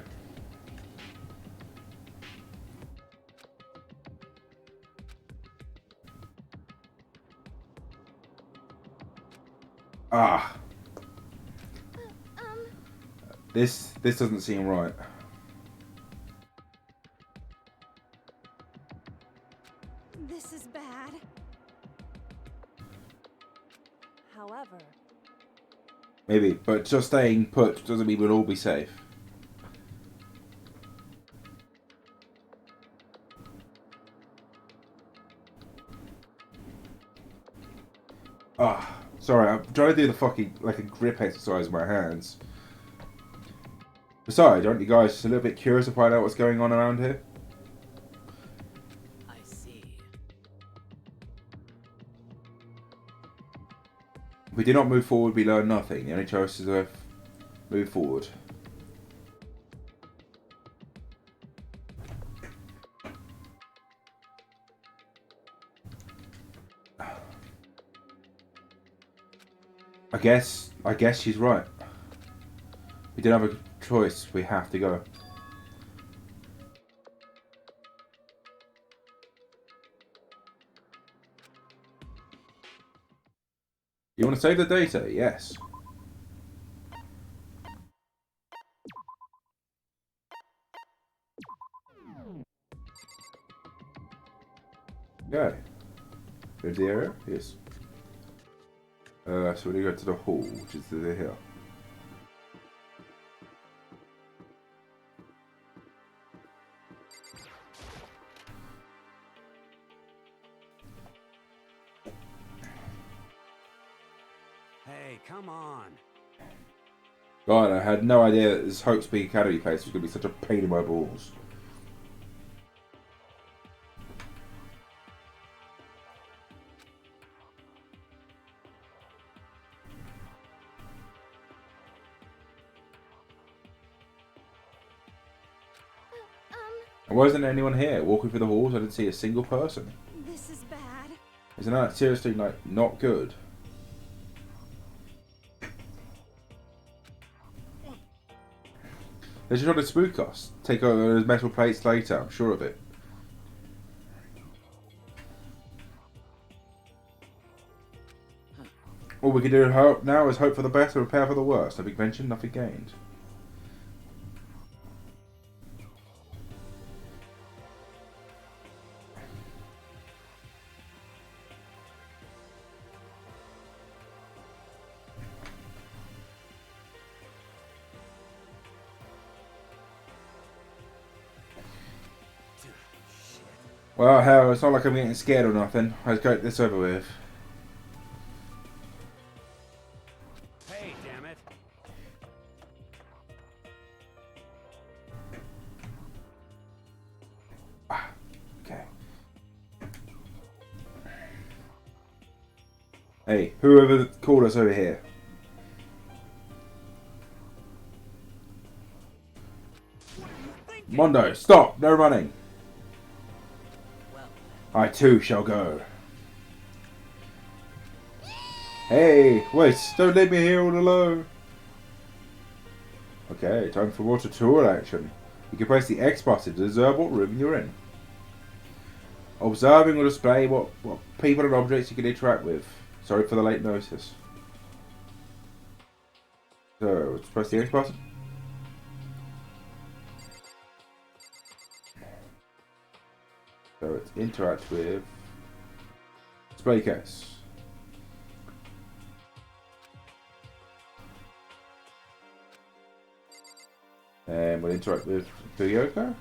Ah. This doesn't seem right. This is bad. However, Maybe, but just staying put doesn't mean we'll all be safe. Ah, sorry, I'm trying to do the fucking, like a grip exercise with my hands. Besides, aren't you guys just a little bit curious to find out what's going on around here? I see. If we do not move forward, we learn nothing. The only choice is to move forward. I guess she's right. We don't have a choice. We have to go. You want to save the data? Yes. Okay. There's the area? Yes. So we're going to go to the hall, which is here. Hey, come on. God, I had no idea that this Hope Speak Academy place was going to be such a pain in my balls. Why isn't anyone here? Walking through the halls, I didn't see a single person. this is bad. Isn't that seriously, like, not good? They're just trying to spook us. Take over those metal plates later, I'm sure of it. All we can do now is hope for the best and prepare for the worst. Nothing mentioned, nothing gained. Well, hell, it's not like I'm getting scared or nothing. Let's get this over with. Hey, damn it. Okay. Hey, whoever called us over here. Mondo, stop! No running! I too shall go. Hey, wait, don't leave me here all alone. Okay, time for water tour action. You can press the X button to observe what room you're in. Observing will display what people and objects you can interact with. Sorry for the late notice. So, let's press the X button. So it's interact with display case. And we'll interact with Kyoko.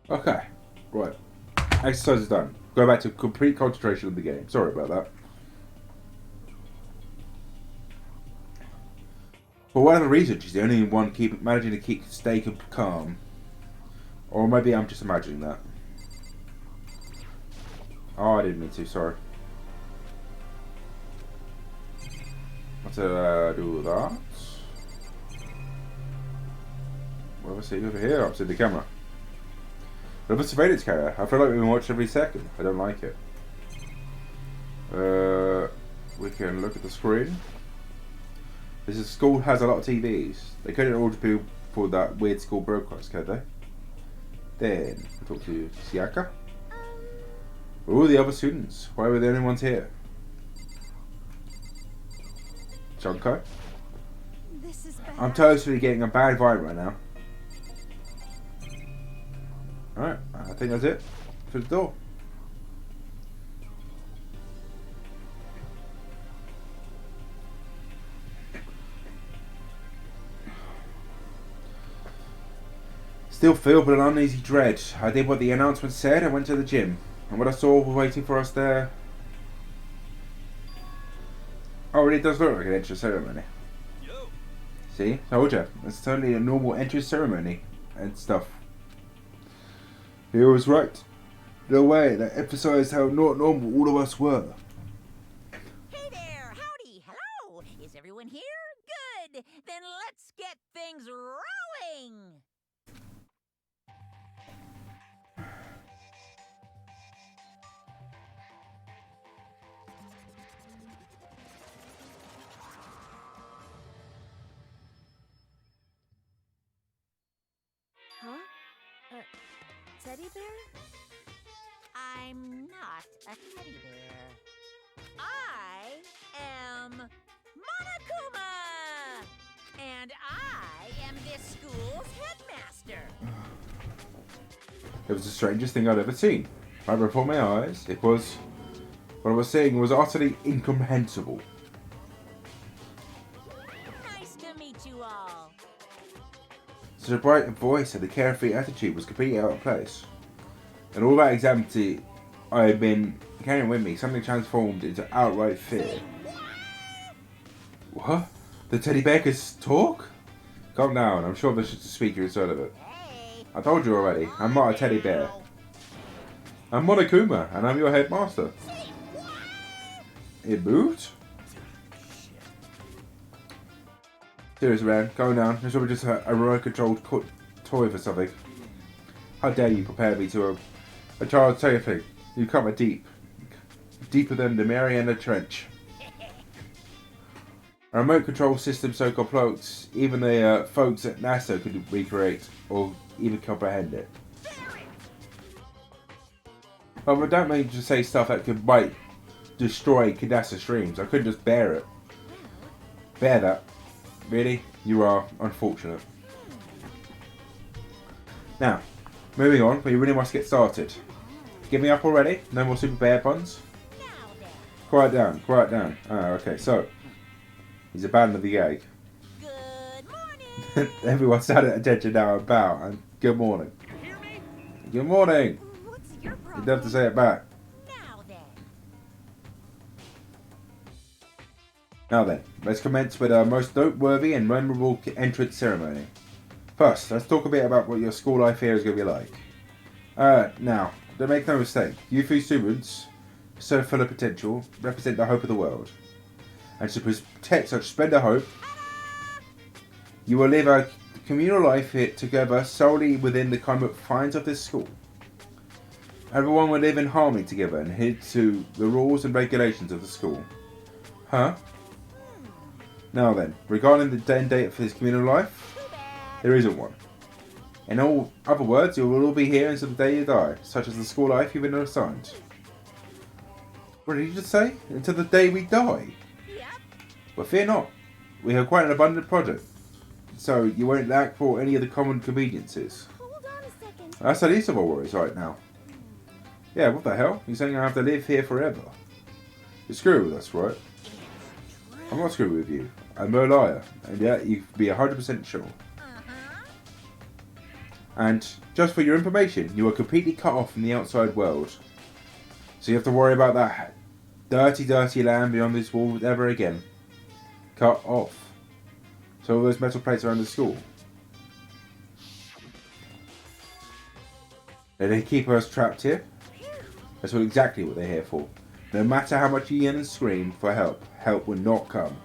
Okay, right. Exercise is done. Go back to complete concentration of the game. Sorry about that. For whatever reason, she's the only one managing to stay calm. Or maybe I'm just imagining that. Oh, I didn't mean to, sorry. Let's do that. What have I seen over here? I've seen the camera. Another surveillance camera. I feel like we've been watching every second. I don't like it. We can look at the screen. This school has a lot of TVs. They couldn't all be for that weird school broadcast, could they? Then we'll talk to Siaka. Who are the other students? Why were the only ones here? Junko. This is bad. I'm totally getting a bad vibe right now. Alright, I think that's it for the door. Still filled with an uneasy dread. I did what the announcement said and went to the gym. And what I saw was waiting for us there. Oh, it really does look like an entrance ceremony. Yo. See? Told ya. It's totally a normal entrance ceremony and stuff. He was right. In a way that emphasized how not normal all of us were. Hey there, howdy, hello. Is everyone here? Good. Then let's get things rolling. Huh? Teddy bear? I'm not a teddy bear. I am Monokuma! And I am this school's headmaster. It was the strangest thing I'd ever seen. Right before my eyes, it was... What I was seeing was utterly incomprehensible. Nice to meet you all. Such a bright voice and a carefree attitude was completely out of place. And all that anxiety I had been carrying with me suddenly transformed into outright fear. What? The teddy bear could talk? Calm down, I'm sure there's just a speaker inside of it. Hey. I told you already, I'm not a teddy bear. I'm Monokuma, and I'm your headmaster. It moved? Seriously, man, go down. It's probably just a remote-controlled toy for something. How dare you compare me to a child's plaything? You cut me deep. Deeper than the Mariana Trench. A remote control system so complex, even the folks at NASA could recreate or even comprehend it. Oh, I don't mean to say stuff that might destroy Kadasa streams. I couldn't just bear it. Bear that. Really? You are unfortunate. Now, moving on, we really must get started. Give me up already? No more super bear puns? Quiet down, quiet down. Ah, okay, so. He's abandoned the gag. Good morning. Everyone's at attention now and bow. And good morning. Hear me? Good morning. What's your problem? You'd have to say it back. Now then, let's commence with our most noteworthy and memorable entrance ceremony. First, let's talk a bit about what your school life here is going to be like. Now, don't make no mistake, you three students, so full of potential, represent the hope of the world. And to protect such splendid hope, you will live a communal life here together solely within the confines of this school. Everyone will live in harmony together and adhere to the rules and regulations of the school. Huh? Now then, regarding the end date for this communal life, there isn't one. In all other words, you will all be here until the day you die, such as the school life you've been assigned. What did you just say? Until the day we die? Yep. Well, fear not. We have quite an abundant project, so you won't lack for any of the common conveniences. Hold on a second. That's the least of our worries right now. Yeah, what the hell? You're saying I have to live here forever? You're screwing with us, right? I'm not screwing with you. I'm a liar, and yeah, you can be 100% sure. And just for your information, you are completely cut off from the outside world. So you have to worry about that dirty, dirty land beyond this wall ever again. Cut off. So all those metal plates around the school. They keep us trapped here. That's exactly what they're here for. No matter how much you yell and scream for help, help will not come.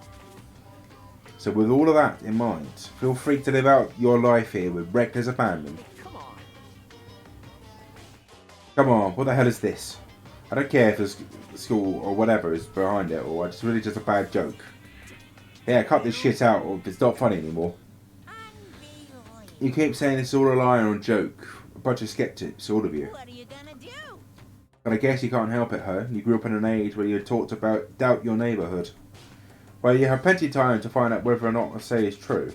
So with all of that in mind, feel free to live out your life here with reckless abandon. Come on, what the hell is this? I don't care if the school or whatever is behind it, or it's really just a bad joke. Yeah, cut this shit out, or it's not funny anymore. You keep saying it's all a lie or a joke. A bunch of skeptics, all of you. What are you gonna do? But I guess you can't help it, huh? You grew up in an age where you're taught to doubt your neighbourhood. Well, you have plenty of time to find out whether or not I say is true,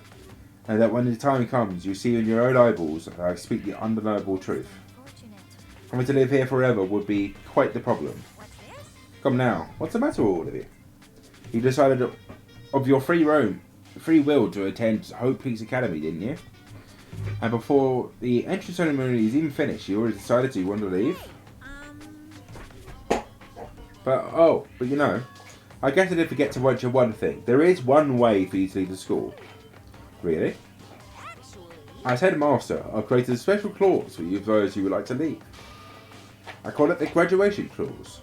and that when the time comes, you see in your own eyeballs that I speak the undeniable truth. Having to live here forever would be quite the problem. Come now, what's the matter with all of you? You decided of your free will to attend Hope Peaks Academy, didn't you? And before the entrance ceremony is even finished, you already decided you want to leave? But you know, I guess I did forget to mention one thing. There is one way for you to leave the school. Really? As headmaster, I've created a special clause for you those who would like to leave. I call it the graduation clause.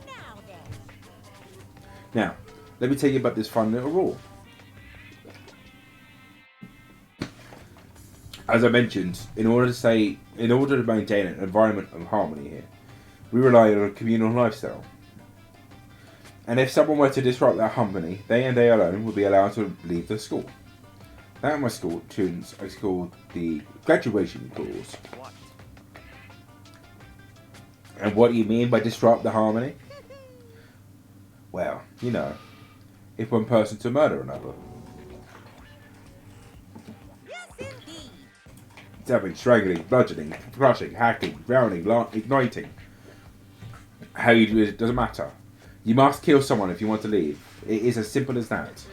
Now, let me tell you about this fun little rule. As I mentioned, in order to maintain an environment of harmony here, we rely on a communal lifestyle. And if someone were to disrupt that harmony, they and they alone would be allowed to leave the school. That in my school, students is called the graduation clause. And what do you mean by disrupt the harmony? Well, you know, if one person to murder another. Stabbing, strangling, bludgeoning, crushing, hacking, drowning, igniting. How you do it doesn't matter. You must kill someone if you want to leave. It is as simple as that.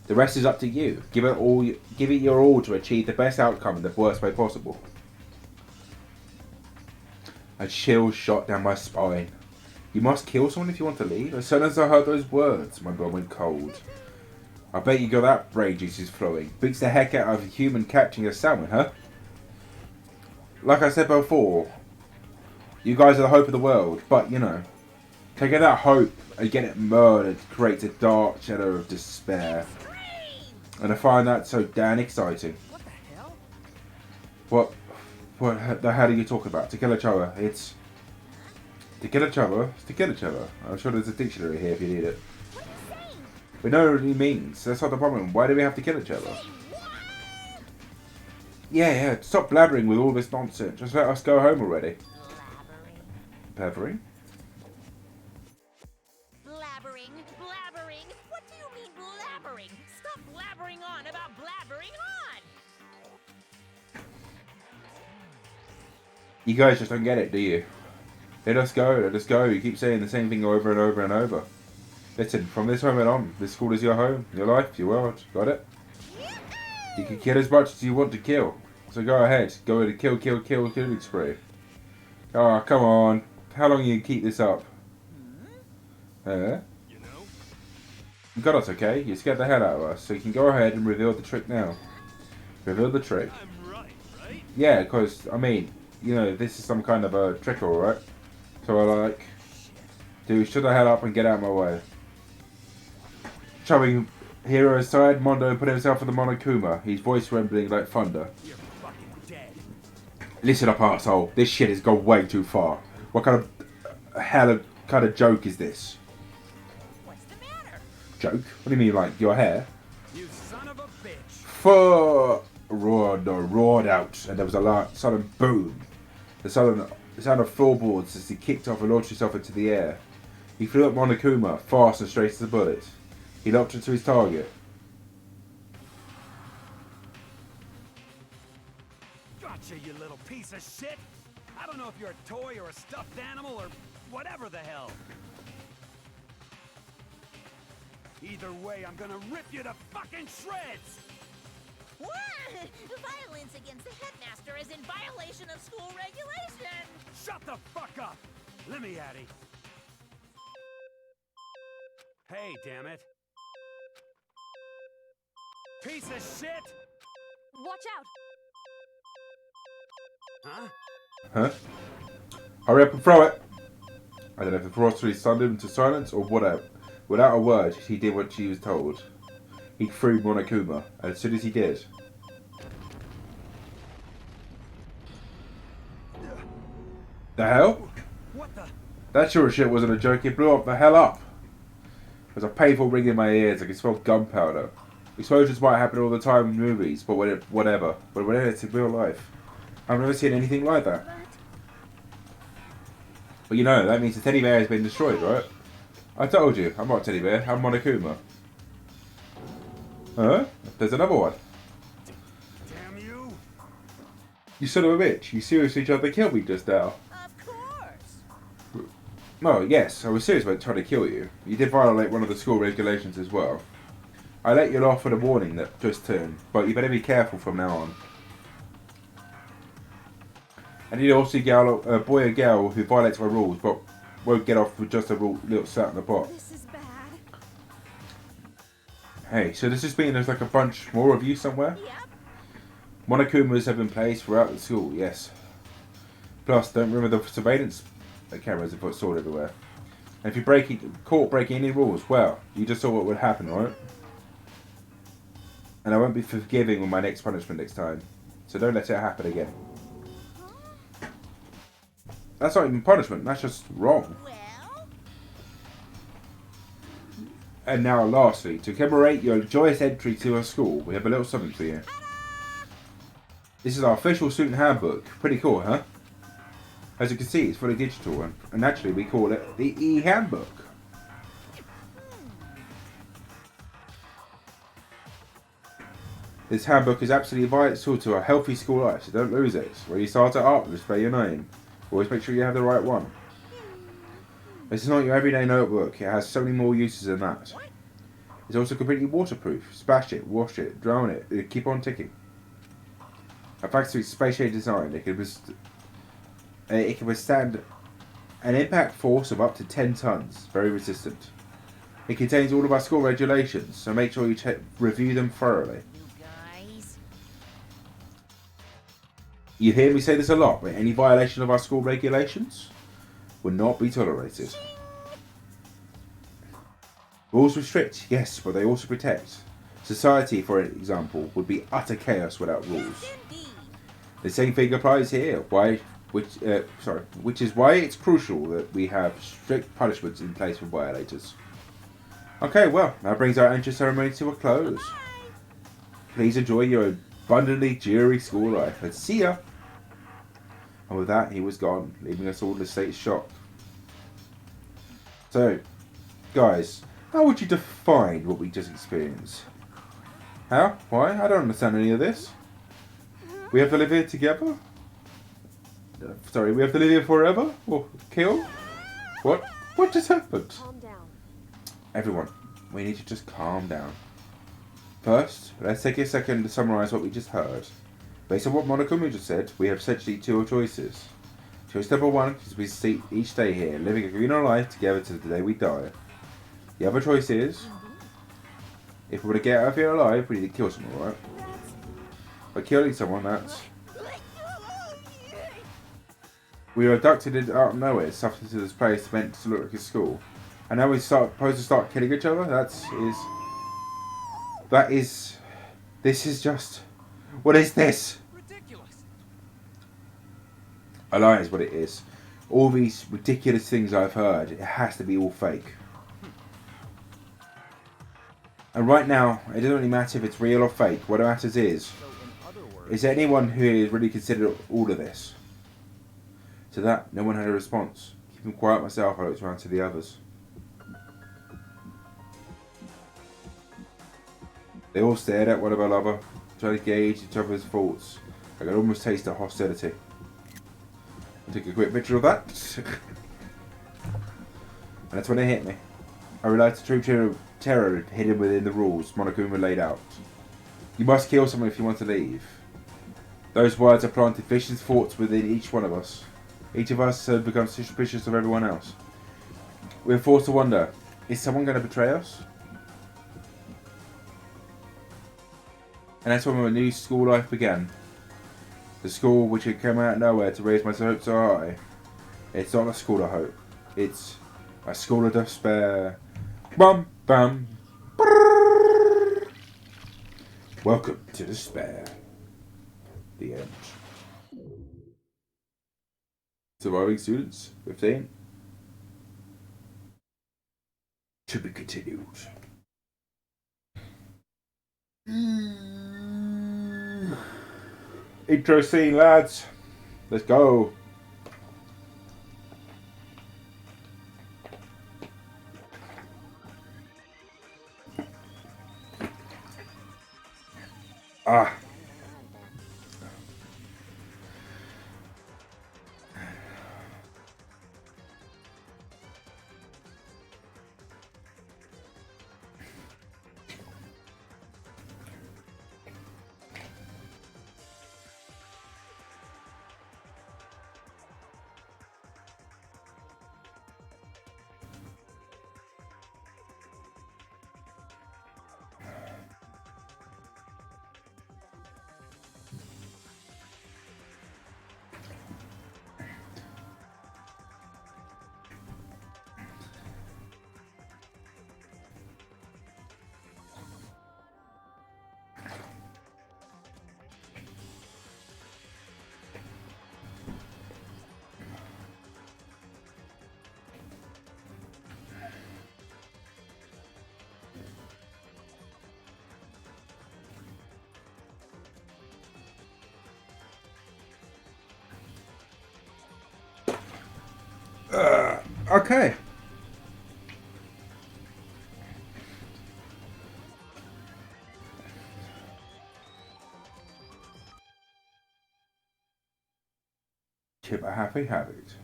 The rest is up to you. Give it your all to achieve the best outcome in the worst way possible. A chill shot down my spine. You must kill someone if you want to leave? As soon as I heard those words, my blood went cold. I bet you got that brain juices flowing. Beats the heck out of a human catching a salmon, huh? Like I said before, you guys are the hope of the world, but you know, taking that hope and getting it murdered creates a dark shadow of despair. And I find that so damn exciting. What the hell? What the hell are you talking about? To kill each other. It's to kill each other. It's to kill each other. I'm sure there's a dictionary here if you need it. We know what he means. That's not the problem. Why do we have to kill each other? Yeah. Stop blabbering with all this nonsense. Just let us go home already. Blabbering? Blabbering? What do you mean blabbering? Stop blabbering on about blabbering on! You guys just don't get it, do you? Let us go. You keep saying the same thing over and over and over. Listen, from this moment on, this school is your home, your life, your world. Got it? You can kill as much as you want to kill. So go ahead. Go with a killing spree. Oh, come on. How long you keep this up? You know? You got us, okay? You scared the hell out of us. So you can go ahead and reveal the trick now. Reveal the trick. I'm right? Yeah, because, I mean, you know, this is some kind of a trick, alright? So I like... Dude, shut the hell up and get out of my way. Shoving Hero aside, Mondo put himself in the Monokuma, his voice trembling like thunder. You're fucking dead. Listen up, arsehole. This shit has gone way too far. What kind of joke is this? What's the matter? Joke? What do you mean, like, your hair? You son of a bitch. Fuck! Roared out, and there was a sudden boom. The sound of floorboards as he kicked off and launched himself into the air. He flew at Monokuma, fast and straight as a bullet. He locked into his target. Gotcha, you little piece of shit. I don't know if you're a toy or a stuffed animal or whatever the hell. Either way, I'm gonna rip you to fucking shreds! What? Violence against the headmaster is in violation of school regulations! Shut the fuck up! Let me at it. Hey, damn it. Piece of shit! Watch out! Huh? Huh? Hurry up and throw it! I don't know if the philosophy stunned him to silence or whatever. Without a word, he did what she was told. He threw Monokuma, and as soon as he did... The hell? What the? That sure as shit wasn't a joke, it blew up the hell up! There was a painful ring in my ears, I could smell gunpowder. Explosions might happen all the time in movies, but whatever. But when it's in real life, I've never seen anything like that. But you know, that means the teddy bear has been destroyed, right? I told you, I'm not Teddy Bear, I'm Monokuma. Huh? There's another one. Damn you! You son of a bitch, you seriously tried to kill me just now. Of course. Well, yes, I was serious about trying to kill you. You did violate one of the school regulations as well. I let you off with a warning that just turned, but you better be careful from now on. And you also a boy or girl who violates my rules, but won't get off with just a little sat in the pot. This is bad. Hey, so does this mean there's like a bunch more of you somewhere? Yep. Monokumas have been placed throughout the school, yes. Plus, don't remember the surveillance cameras are put stored everywhere. And if you're caught breaking any rules, well, you just saw what would happen, right? And I won't be forgiving with my next punishment next time. So don't let it happen again. That's not even punishment, that's just wrong. Well, And now lastly, to commemorate your joyous entry to our school, we have a little something for you. This is our official student handbook. Pretty cool, huh? As you can see, it's fully digital, and naturally we call it the e-handbook. This handbook is absolutely vital to a healthy school life, so don't lose it. Where you start it up, display your name. Always make sure you have the right one. This is not your everyday notebook, it has so many more uses than that. It's also completely waterproof. Splash it, wash it, drown it, it'll keep on ticking. In fact, through its spatially designed, it can withstand an impact force of up to 10 tons. Very resistant. It contains all of our school regulations, so make sure you review them thoroughly. you guys. You hear me say this a lot, but any violation of our school regulations will not be tolerated. Rules restrict, yes, but they also protect. Society, for example, would be utter chaos without rules. Indeed. The same thing applies here, which is why it's crucial that we have strict punishments in place for violators. Okay, well, that brings our entry ceremony to a close. Please enjoy your abundantly cheery school life, and see ya! And with that, he was gone, leaving us all in a state of shock. So, guys, how would you define what we just experienced? How? Why? I don't understand any of this. We have to live here together? Sorry, we have to live here forever? Or kill? What? What just happened? Calm down. Everyone, we need to just calm down. First, let's take a second to summarise what we just heard. Based on what Monokuma just said, we have essentially two choices. Choice number one is we see each day here, living a greener life together to the day we die. The other choice is, if we want to get out of here alive, we need to kill someone, right? By killing someone, that's... We were abducted out of nowhere, stuffed into this place meant to look like a school. And now we're supposed to start killing each other? This is just... What is this? Ridiculous. A lie is what it is. All these ridiculous things I've heard, it has to be all fake. And right now, it doesn't really matter if it's real or fake. What matters is there anyone who has really considered all of this? To that, no one had a response. Keeping quiet myself, I looked around to the others. They all stared at one another, trying to gauge each other's thoughts. I could almost taste the hostility. I took a quick picture of that. And that's when it hit me. I realised the true terror hidden within the rules Monokuma laid out. You must kill someone if you want to leave. Those words have planted vicious thoughts within each one of us. Each of us has become suspicious of everyone else. We're forced to wonder, is someone going to betray us? And that's when my new school life began. The school which had come out of nowhere to raise my hopes so high. It's not a school of hope. It's a school of despair. Bum bum. Brrr. Welcome to despair. The end. Surviving students, 15. To be continued. Intro scene, lads. Let's go. Ah. Okay. Chip a happy habit.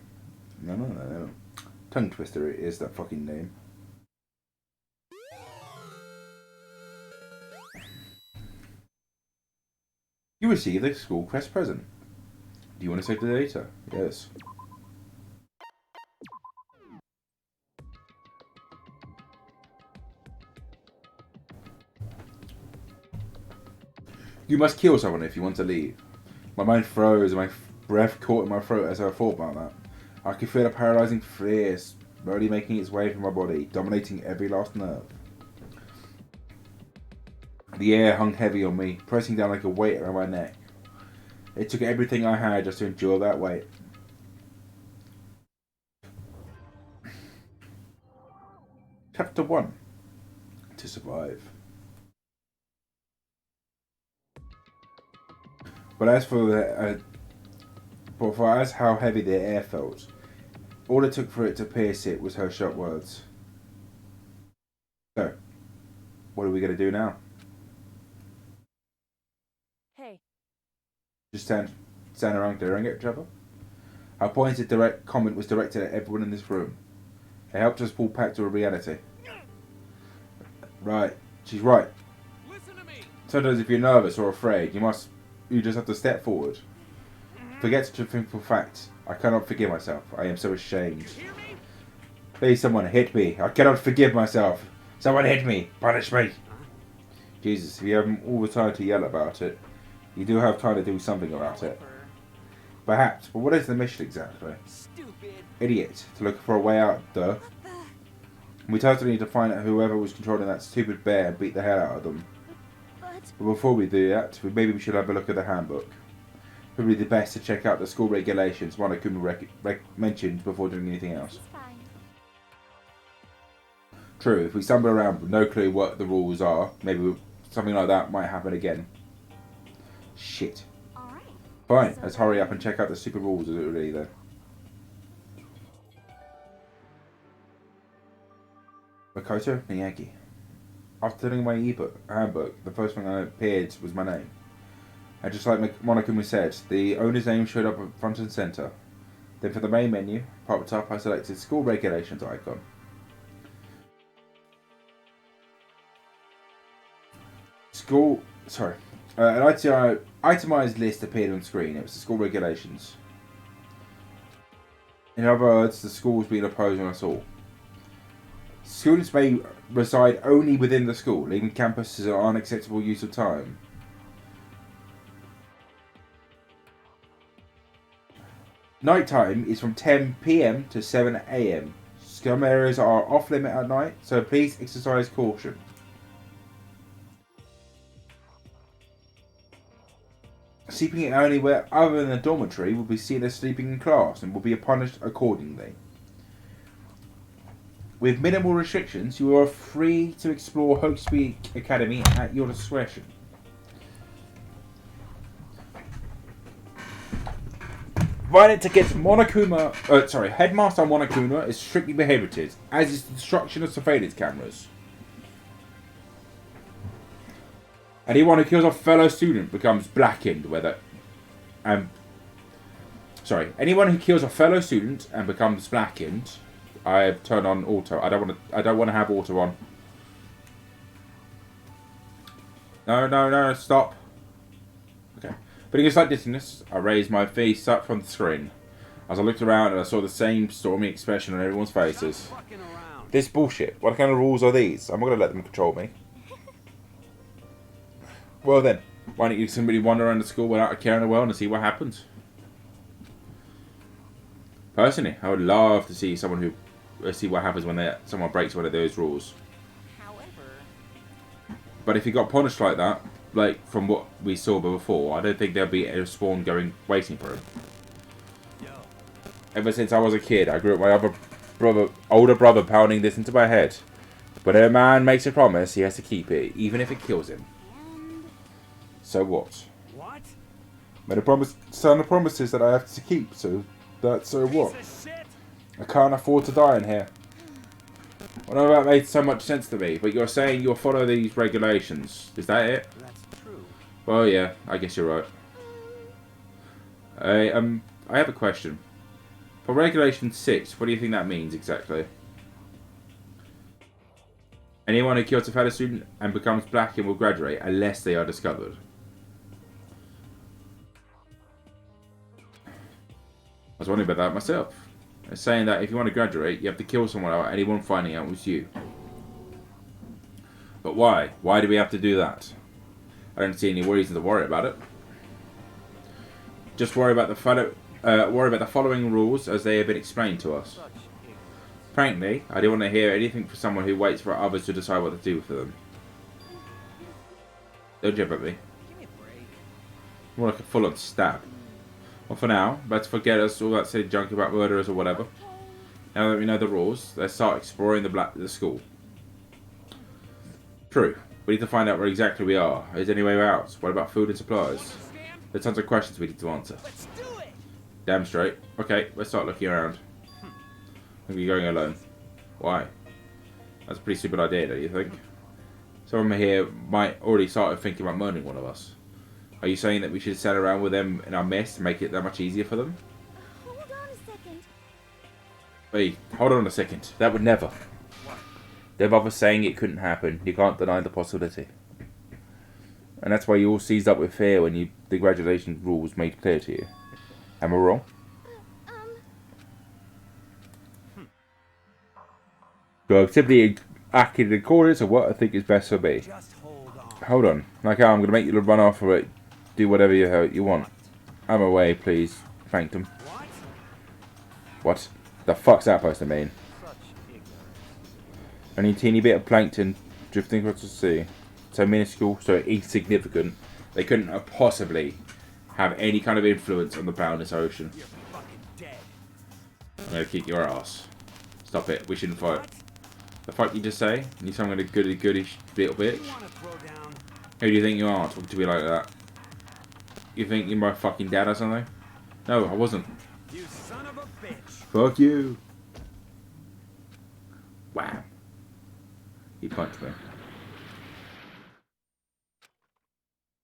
No. Tongue twister it is that fucking name. You received a school quest present. Do you want to save the data? Yes. You must kill someone if you want to leave. My mind froze and my breath caught in my throat as I thought about that. I could feel a paralysing fear slowly making its way through my body, dominating every last nerve. The air hung heavy on me, pressing down like a weight around my neck. It took everything I had just to endure that weight. Chapter 1. To survive. But as for how heavy the air felt, all it took for it to pierce it was her sharp words. So, what are we going to do now? Hey. Just stand around glaring at each other? Her pointed direct comment was directed at everyone in this room. It helped us pull back to a reality. Right, she's right. Listen to me. Sometimes if you're nervous or afraid, you just have to step forward. Forget to think for facts. I cannot forgive myself. I am so ashamed. Please, someone hit me. I cannot forgive myself. Someone hit me. Punish me. Jesus, if you have all the time to yell about it, you do have time to do something about it. Perhaps, but what is the mission exactly? Stupid. Idiot. To look for a way out, duh. We totally need to find out whoever was controlling that stupid bear and beat the hell out of them. But before we do that, maybe we should have a look at the handbook. Probably the best to check out the school regulations Monokuma mentioned before doing anything else. True, if we stumble around with no clue what the rules are, maybe something like that might happen again. Shit. Fine, let's hurry up and check out the stupid rules already then. Makoto Miyagi. After doing my handbook, the first thing that appeared was my name. And just like Monokuma said, the owner's name showed up at front and centre. Then for the main menu, popped up, I selected School Regulations icon. An itemised list appeared on screen. It was the school regulations. In other words, the school was being imposed on us all. Students may reside only within the school. Leaving campus is an unacceptable use of time. Nighttime is from 10 PM to 7 AM. Some areas are off limit at night, so please exercise caution. Sleeping anywhere other than a dormitory will be seen as sleeping in class and will be punished accordingly. With minimal restrictions, you are free to explore Hokespeed Academy at your discretion. Violent against Headmaster Monokuma is strictly prohibited, as is the destruction of surveillance cameras. Anyone who kills a fellow student becomes blackened, anyone who kills a fellow student and becomes blackened, I have turned on auto. I don't want to have auto on. No, stop. Okay. Putting aside dizziness, I raised my face up from the screen. As I looked around and I saw the same stormy expression on everyone's faces. This bullshit. What kind of rules are these? I'm not going to let them control me. Well then, why don't you simply wander around the school without a care in the world and see what happens? Personally, I would love to see someone see what happens when someone breaks one of those rules. But if he got punished like that, like from what we saw before, I don't think there'll be a spawn waiting for him. Ever since I was a kid, I grew up with my older brother pounding this into my head. When a man makes a promise, he has to keep it, even if it kills him. So what? What? Made a son of promises that I have to keep, so what? I can't afford to die in here. Well, none of that made so much sense to me, but you're saying you'll follow these regulations. Is that it? That's true. Well, yeah, I guess you're right. I have a question. For Regulation 6, what do you think that means exactly? Anyone who kills a fellow student and becomes blackened will graduate unless they are discovered. I was wondering about that myself. It's saying that if you want to graduate, you have to kill someone without anyone finding out it was you. But why? Why do we have to do that? I don't see any reason to worry about it. Just worry about the following rules as they have been explained to us. Frankly, I don't want to hear anything from someone who waits for others to decide what to do for them. Don't jump at me. More like a full-on stab. Well, for now, let's forget all that silly junk about murderers or whatever. Now that we know the rules, let's start exploring the school. True. We need to find out where exactly we are. Is there any way out? What about food and supplies? There's tons of questions we need to answer. Damn straight. Okay, let's start looking around. Are you going alone? Why? That's a pretty stupid idea, don't you think? Someone here might already start thinking about murdering one of us. Are you saying that we should sit around with them in our mess to make it that much easier for them? Hold on a second. Hey, hold on a second. That would never. They're both saying it couldn't happen. You can't deny the possibility. And that's why you all seized up with fear when the graduation rules made clear to you. Am I wrong? So I've simply acted in accordance of what I think is best for me. Just hold on. Like how I'm going to make you run off or do whatever you want. I'm away, please. Thanked him. What? The fuck's that supposed to mean? Only a teeny bit of plankton drifting across the sea. So minuscule, so insignificant. They couldn't have possibly have any kind of influence on the boundless ocean. I'm going to kick your ass. Stop it. We shouldn't fight. The fuck you just say? You sound like a goody-goody little bitch. Who do you think you are talking to me like that? You think you're my fucking dad or something? No, I wasn't. You son of a bitch. Fuck you. Wow. He punched me.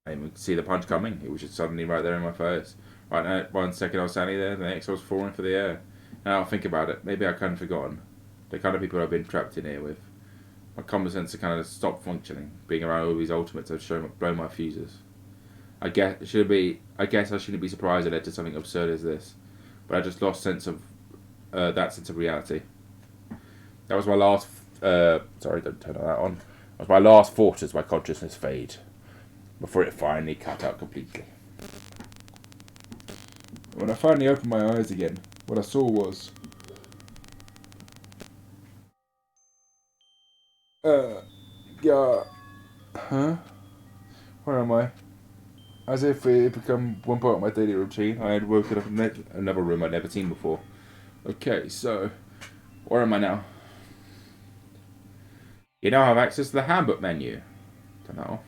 I didn't even see the punch coming. It was just suddenly right there in my face. Right now, 1 second I was standing there, the next I was falling for the air. Now I'll think about it. Maybe I kind of forgotten. The kind of people I've been trapped in here with. My common sense has kind of stopped functioning. Being around all these ultimates have blown my fuses. I guess I shouldn't be surprised it led to something absurd as this. But I just lost sense of that sense of reality. That was my last. Sorry, don't turn that on. That was my last thought as my consciousness fade, before it finally cut out completely. When I finally opened my eyes again, what I saw was huh? Where am I? As if it had become one part of my daily routine, I had woken up in another room I'd never seen before. Okay, so where am I now? You now have access to the handbook menu. Turn that off.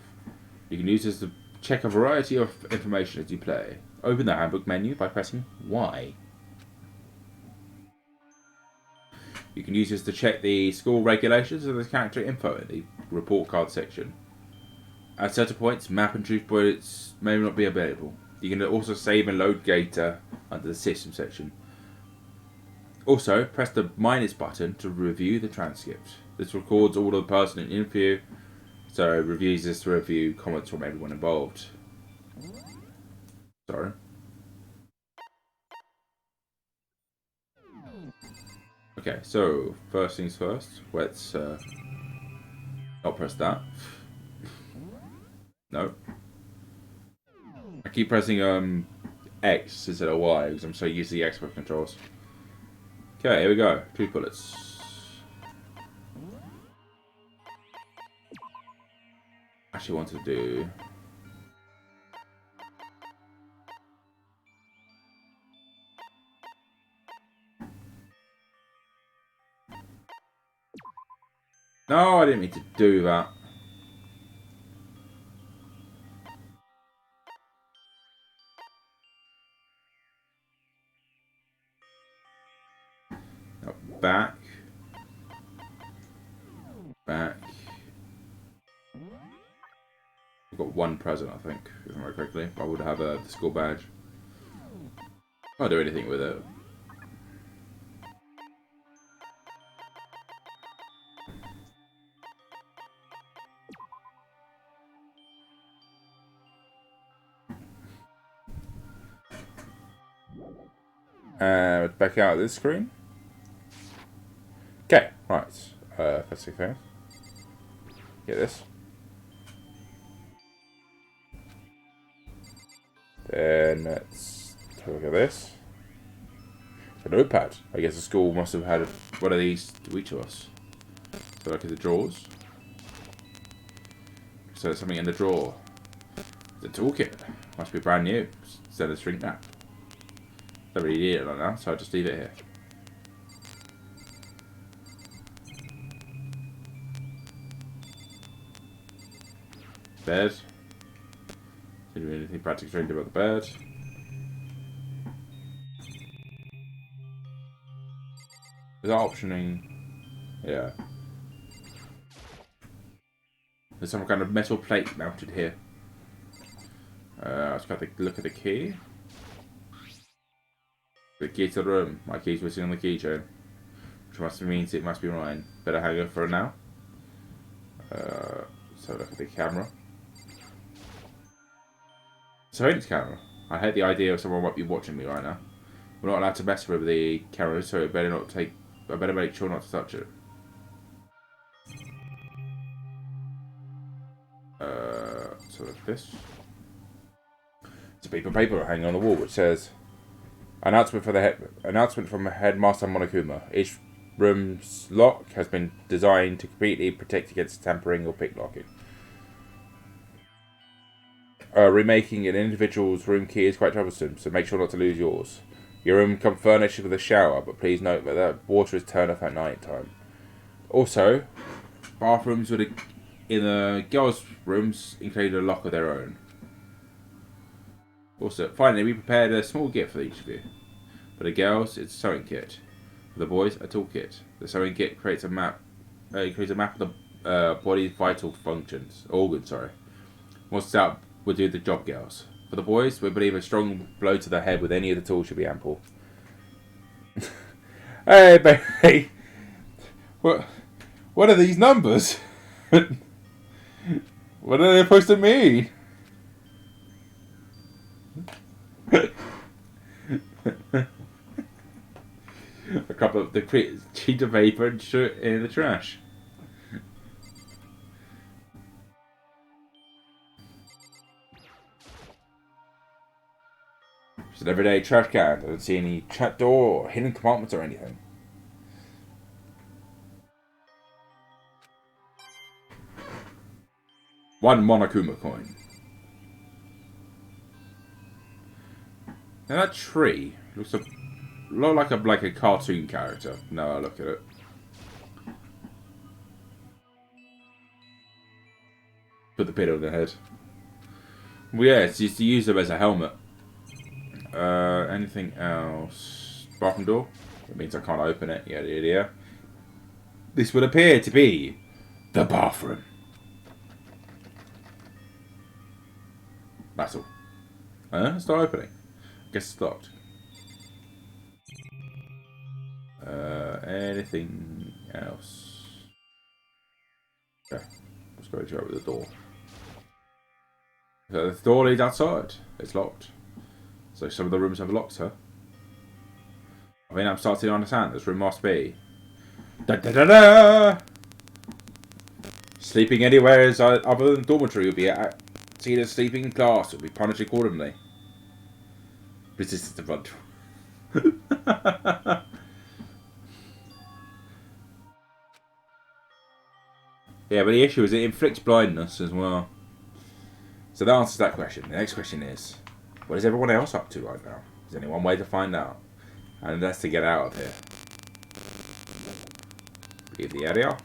You can use this to check a variety of information as you play. Open the handbook menu by pressing Y. You can use this to check the school regulations and the character info in the report card section. At certain points, map and truth bullets may not be available. You can also save and load data under the system section. Also, press the minus button to review the transcript. This records all of the person in the interview, so reviews this to review comments from everyone involved. Sorry. Okay, so first things first, let's not press that. No. I keep pressing X instead of Y because I'm so used to the Xbox controls. Okay, here we go. 2 bullets. Actually want to do... No, I didn't mean to do that. Now back. Back. I've got 1 present, I think, if I remember correctly. I would have the school badge. I'll do anything with it. Back out of this screen. Okay, right. First thing first. Get this. Then let's have a look at this. A notepad. I guess the school must have had one of these to each of us. So look at the drawers. So there's something in the drawer. The toolkit. Must be brand new. Instead of shrink wrap. Don't really need it like that, so I'll just leave it here. Bed. Didn't really anything practical about the bed. Is that optioning? Yeah. There's some kind of metal plate mounted here. Let's got to look at the key. The key to the room. My key's missing on the keychain. Which means it must be mine. Better hang it for now. So look at the camera. Surveillance camera. I hate the idea of someone might be watching me right now. We're not allowed to mess with the camera, so I better make sure not to touch it. So look at this. It's a piece of paper hanging on the wall which says announcement from Headmaster Monokuma. Each room's lock has been designed to completely protect against tampering or picklocking. Remaking an individual's room key is quite troublesome, so make sure not to lose yours. Your room comes furnished with a shower, but please note that water is turned off at night time. Also, bathrooms in the girls' rooms include a lock of their own. Also, finally, we prepared a small gift for each of you. For the girls, it's a sewing kit. For the boys, a toolkit. The sewing kit creates a map. Includes a map of the body's vital organs. Once it's out, we'll do the job, girls. For the boys, we believe a strong blow to the head with any of the tools should be ample. Hey, baby. What are these numbers? What are they supposed to mean? A couple of the sheet of paper and shirt in the trash. It's an everyday trash can. I don't see any trap door or hidden compartments or anything. One Monokuma coin. Now that tree looks a lot like a cartoon character. No, I look at it. Put the pin on the head. Well, yeah, it's used to use them as a helmet. Anything else? Bathroom door. It means I can't open it. Yeah. This would appear to be the bathroom. That's all. It's not opening. Guess it's locked. Anything else? Okay. Let's go to open the door. So the door leads outside. It's locked. So some of the rooms have locks, huh? I mean, I'm starting to understand. This room must be. Da da da da! Sleeping anywhere other than dormitory would be seen as sleeping in class. Would be punished accordingly. Resistance to front. Yeah, but the issue is it inflicts blindness as well. So that answers that question. The next question is, what is everyone else up to right now? Is there only one way to find out? And that's to get out of here. Leave the area.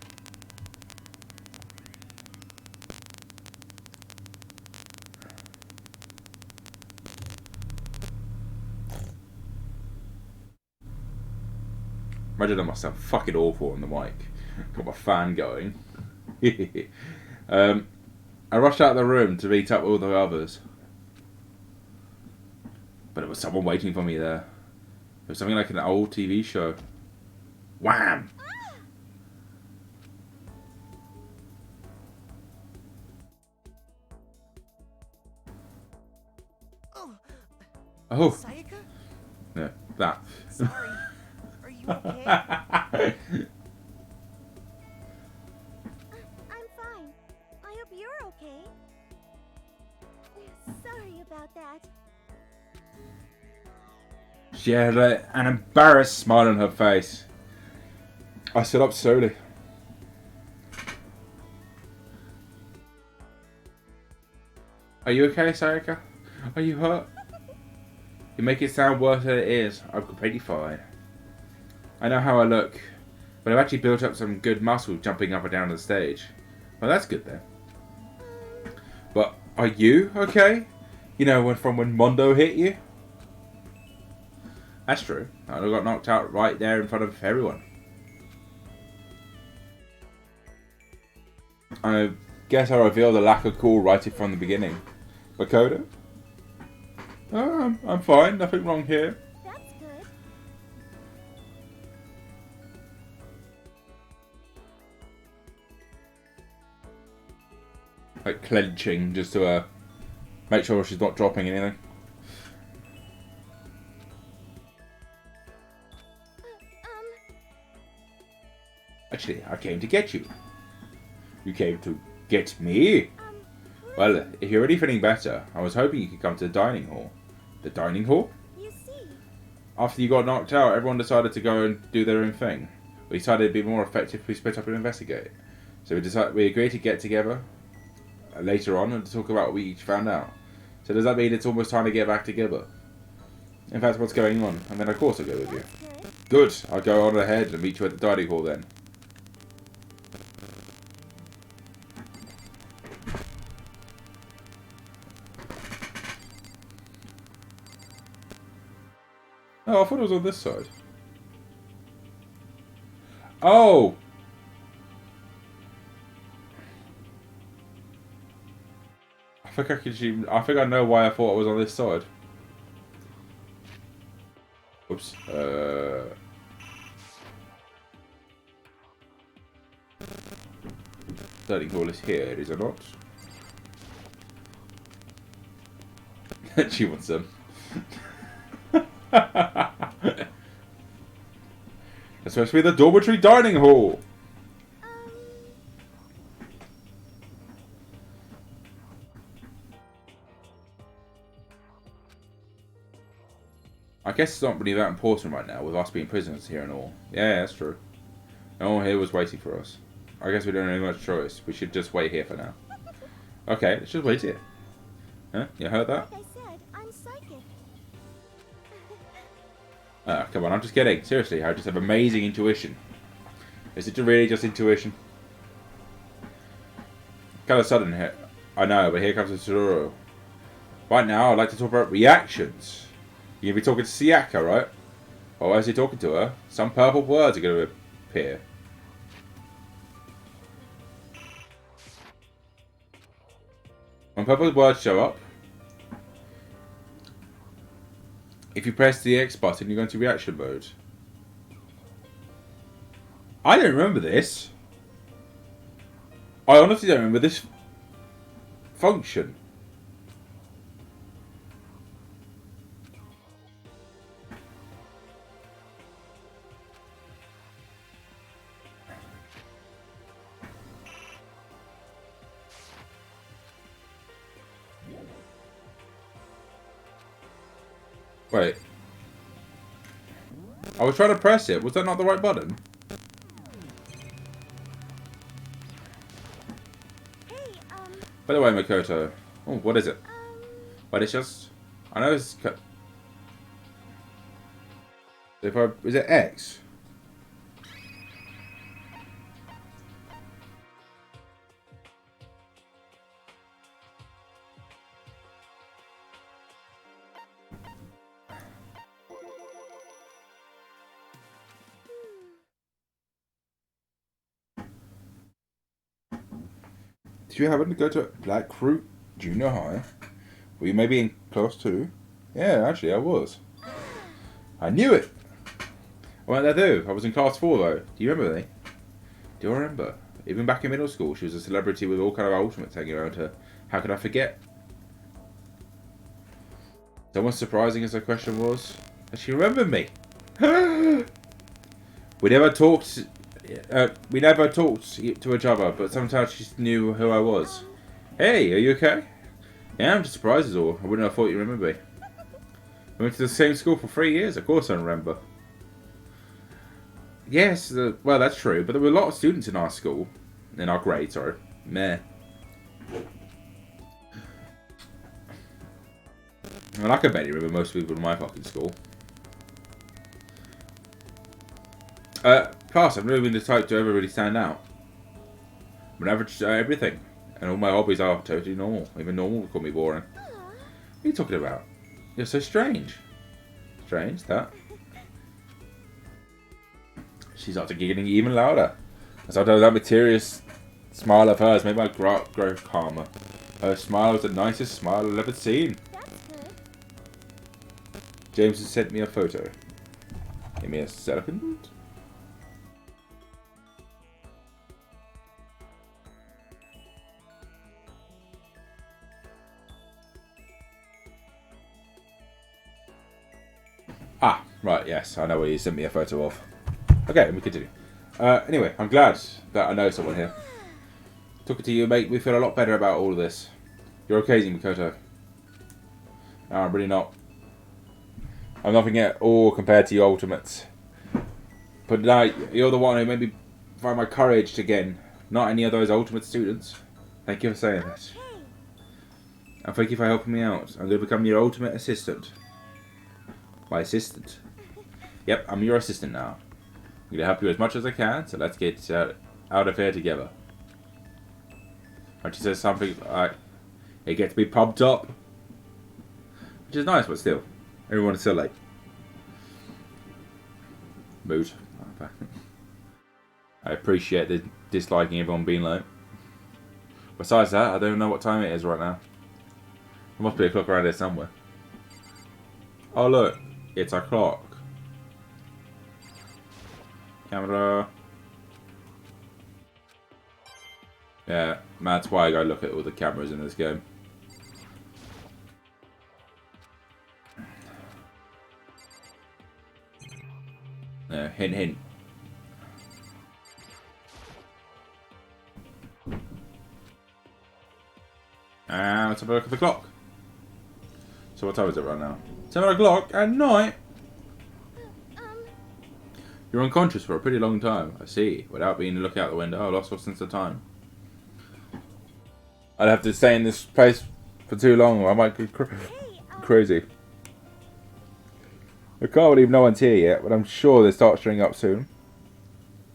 Imagine I must sound fucking awful on the mic. Got my fan going. I rushed out of the room to meet up with all the others. But it was someone waiting for me there. It was something like an old TV show. Wham! Oh. Sayaka? Yeah, that. Sorry. Are you okay? I'm fine. I hope you're okay. Sorry about that. She had an embarrassed smile on her face. I stood up slowly. Are you okay, Sayaka? Are you hurt? You make it sound worse than it is. I'm completely fine. I know how I look, but I've actually built up some good muscle jumping up and down the stage. Well, that's good then. But are you okay? You know, from when Mondo hit you? That's true. I got knocked out right there in front of everyone. I guess I revealed the lack of cool right from the beginning. Makoto? Oh, I'm fine. Nothing wrong here. That's good. Like clenching just to make sure she's not dropping anything. Actually, I came to get you. You came to get me? Well, if you're already feeling better, I was hoping you could come to the dining hall. The dining hall? You see. After you got knocked out, everyone decided to go and do their own thing. We decided it'd be more effective if we split up and investigate. So we agreed to get together later on and to talk about what we each found out. So does that mean it's almost time to get back together? In fact, what's going on? And then of course I'll go with you. Good. I'll go on ahead and meet you at the dining hall then. Oh, I thought it was on this side. Oh! I think I know why I thought it was on this side. Oops. Dining hall is here, is it not? She wants them. It's supposed to be the dormitory dining hall. I guess it's not really that important right now with us being prisoners here and all. Yeah, that's true. No one here was waiting for us. I guess we don't have much choice. We should just wait here for now. Okay, let's just wait here. Huh? You heard that? Like I said, I'm psychic. Come on, I'm just kidding. Seriously, I just have amazing intuition. Is it really just intuition? Kind of sudden here. I know, but here comes Tsuru. Right now, I'd like to talk about reactions. You're going to be talking to Sayaka, right? Or as you're talking to her, some purple words are going to appear. When purple words show up, if you press the X button, you go into reaction mode. I don't remember this. I honestly don't remember this function. Wait. I was trying to press it. Was that not the right button? Hey, By the way, Makoto. Oh, what is it? But it's just... I know it's... If I... Is it X? Did you happen to go to Blackroot Junior High? Were you maybe in class 2? Yeah, actually I was. I knew it! I went there too. I was in class 4 though. Do you remember me? Do I remember? Even back in middle school, she was a celebrity with all kind of ultimates hanging around her. How could I forget? Almost surprising as her question was, that she remembered me. We never talked to each other, but sometimes she knew who I was. Hey, are you okay? Yeah, I'm just surprised as all. I wouldn't have thought you remembered me. We went to the same school for 3 years, of course I remember. Yes, well that's true, but there were a lot of students in our school. In our grade, sorry. Meh. Well, I can barely remember most people in my fucking school. Plus, I've never been the type to ever really stand out. I'm an average everything, and all my hobbies are totally normal. Even normal would call me boring. What are you talking about? You're so strange. Strange, that? She started giggling even louder. As I that mysterious smile of hers made my grow calmer. Her smile was the nicest smile I've ever seen. James has sent me a photo. Give me a second. Ah, right, yes, I know what you sent me a photo of. Okay, let me continue. Anyway, I'm glad that I know someone here. Talking to you make me feel a lot better about all of this. You're okay, Makoto. No, I'm really not. I'm nothing at all compared to your ultimates. But now, you're the one who made me find my courage again. Not any of those ultimate students. Thank you for saying that. And thank you for helping me out. I'm going to become your ultimate assistant. My assistant? Yep, I'm your assistant now. I'm going to help you as much as I can, so let's get out of here together. And she says something like, it gets me pumped up. Which is nice, but still. Everyone is still late. Mood. I appreciate the disliking everyone being late. Besides that, I don't know what time it is right now. There must be a clock around here somewhere. Oh look, it's a clock. Camera. Yeah, that's why I gotta look at all the cameras in this game. Yeah, hint hint. And let's have a look at the clock. So what time is it right now? 7 o'clock at night? You're unconscious for a pretty long time, I see. Without being to look out the window, I lost all sense of time. I'd have to stay in this place for too long or I might go crazy. I can't believe no one's here yet, but I'm sure they start showing up soon.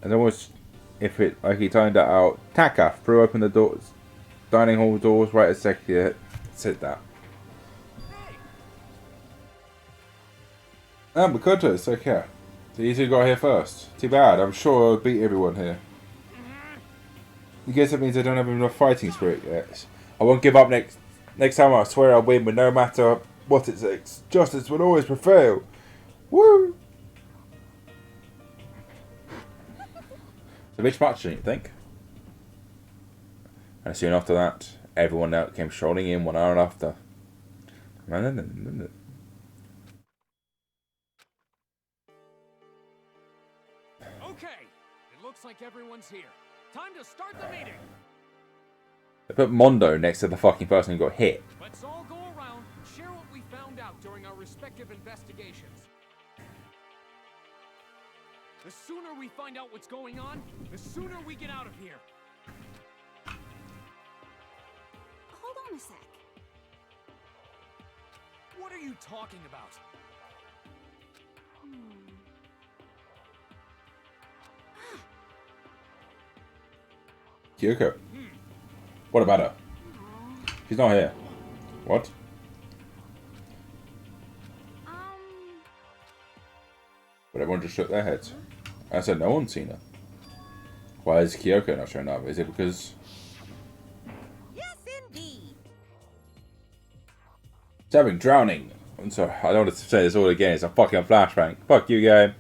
And almost, if it like he timed that out, Taka threw open the doors, dining hall doors right as Sekia said that. Ah, Makoto, it's okay. So you two got here first. Too bad, I'm sure I'll beat everyone here. I guess that means I don't have enough fighting spirit yet. I won't give up next time. I swear I'll win, but no matter what it says. Justice will always prevail. Woo! It's a bit much, don't you think? And soon after that, everyone else came strolling in 1 hour after. Okay, it looks like everyone's here. Time to start the meeting. They put Mondo next to the fucking person who got hit. Let's all go around and share what we found out during our respective investigations. The sooner we find out what's going on, the sooner we get out of here. Hold on a sec. What are you talking about? Kyoko. What about her? She's not here. What? But everyone just shook their heads. I said no one's seen her. Why is Kyoko not showing up? Is it because... Yes, indeed. Stabbing, drowning. I'm sorry, I don't want to say this all again. It's a fucking flashbang. Fuck you, guy.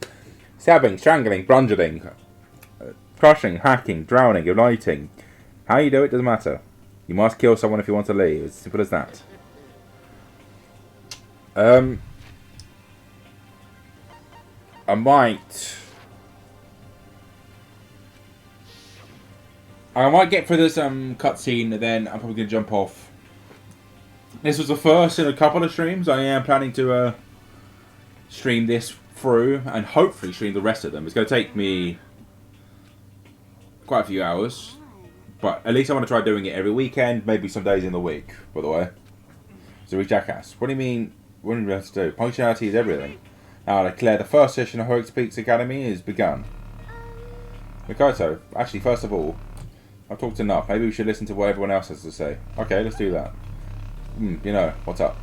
Stabbing, strangling, bludgeoning, crushing, hacking, drowning, igniting. How you do it doesn't matter. You must kill someone if you want to leave. It's as simple as that. I might get through this cutscene and then I'm probably gonna jump off. This was the first in a couple of streams. I am planning to stream this through and hopefully stream the rest of them. It's gonna take me quite a few hours, but at least I want to try doing it every weekend, maybe some days in the week. By the way, so we jackass. What do you mean? What do we have to do? Punctuality is everything. Now I declare the first session of Havoc Speaks Academy is begun. Mikoto, actually, first of all, I've talked enough. Maybe we should listen to what everyone else has to say. Okay, let's do that. You know, what's up?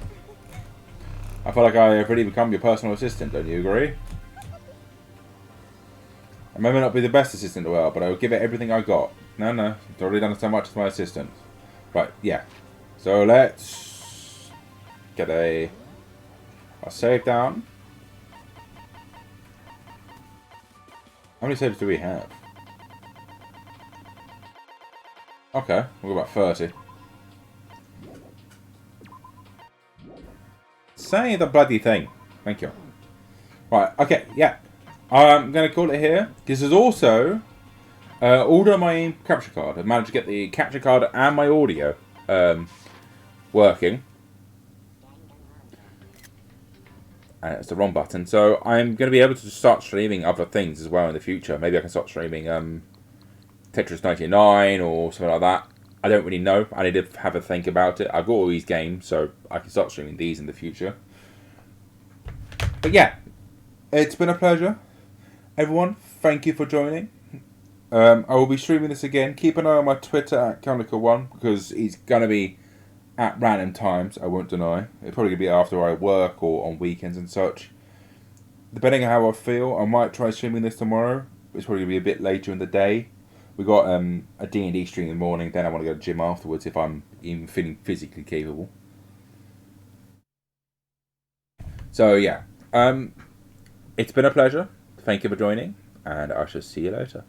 I feel like I have really become your personal assistant, don't you agree? I may not be the best assistant in the world, but I will give it everything I got. No, I've already done so much as my assistant. Right, yeah. So let's get a save down. How many saves do we have? Okay, we've got about 30. Say the bloody thing. Thank you. Right, okay, yeah. I'm going to call it here. This is also order my capture card. I've managed to get the capture card and my audio working. And it's the wrong button. So I'm going to be able to start streaming other things as well in the future. Maybe I can start streaming Tetris 99 or something like that. I don't really know. I need to have a think about it. I've got all these games, so I can start streaming these in the future. But yeah, it's been a pleasure. Everyone, thank you for joining. I will be streaming this again. Keep an eye on my Twitter at Cowlicker1 because it's going to be at random times, I won't deny. It's probably going to be after I work or on weekends and such. Depending on how I feel, I might try streaming this tomorrow. It's probably going to be a bit later in the day. We got a D&D stream in the morning, then I want to go to the gym afterwards if I'm even feeling physically capable. So yeah, it's been a pleasure. Thank you for joining, and I shall see you later.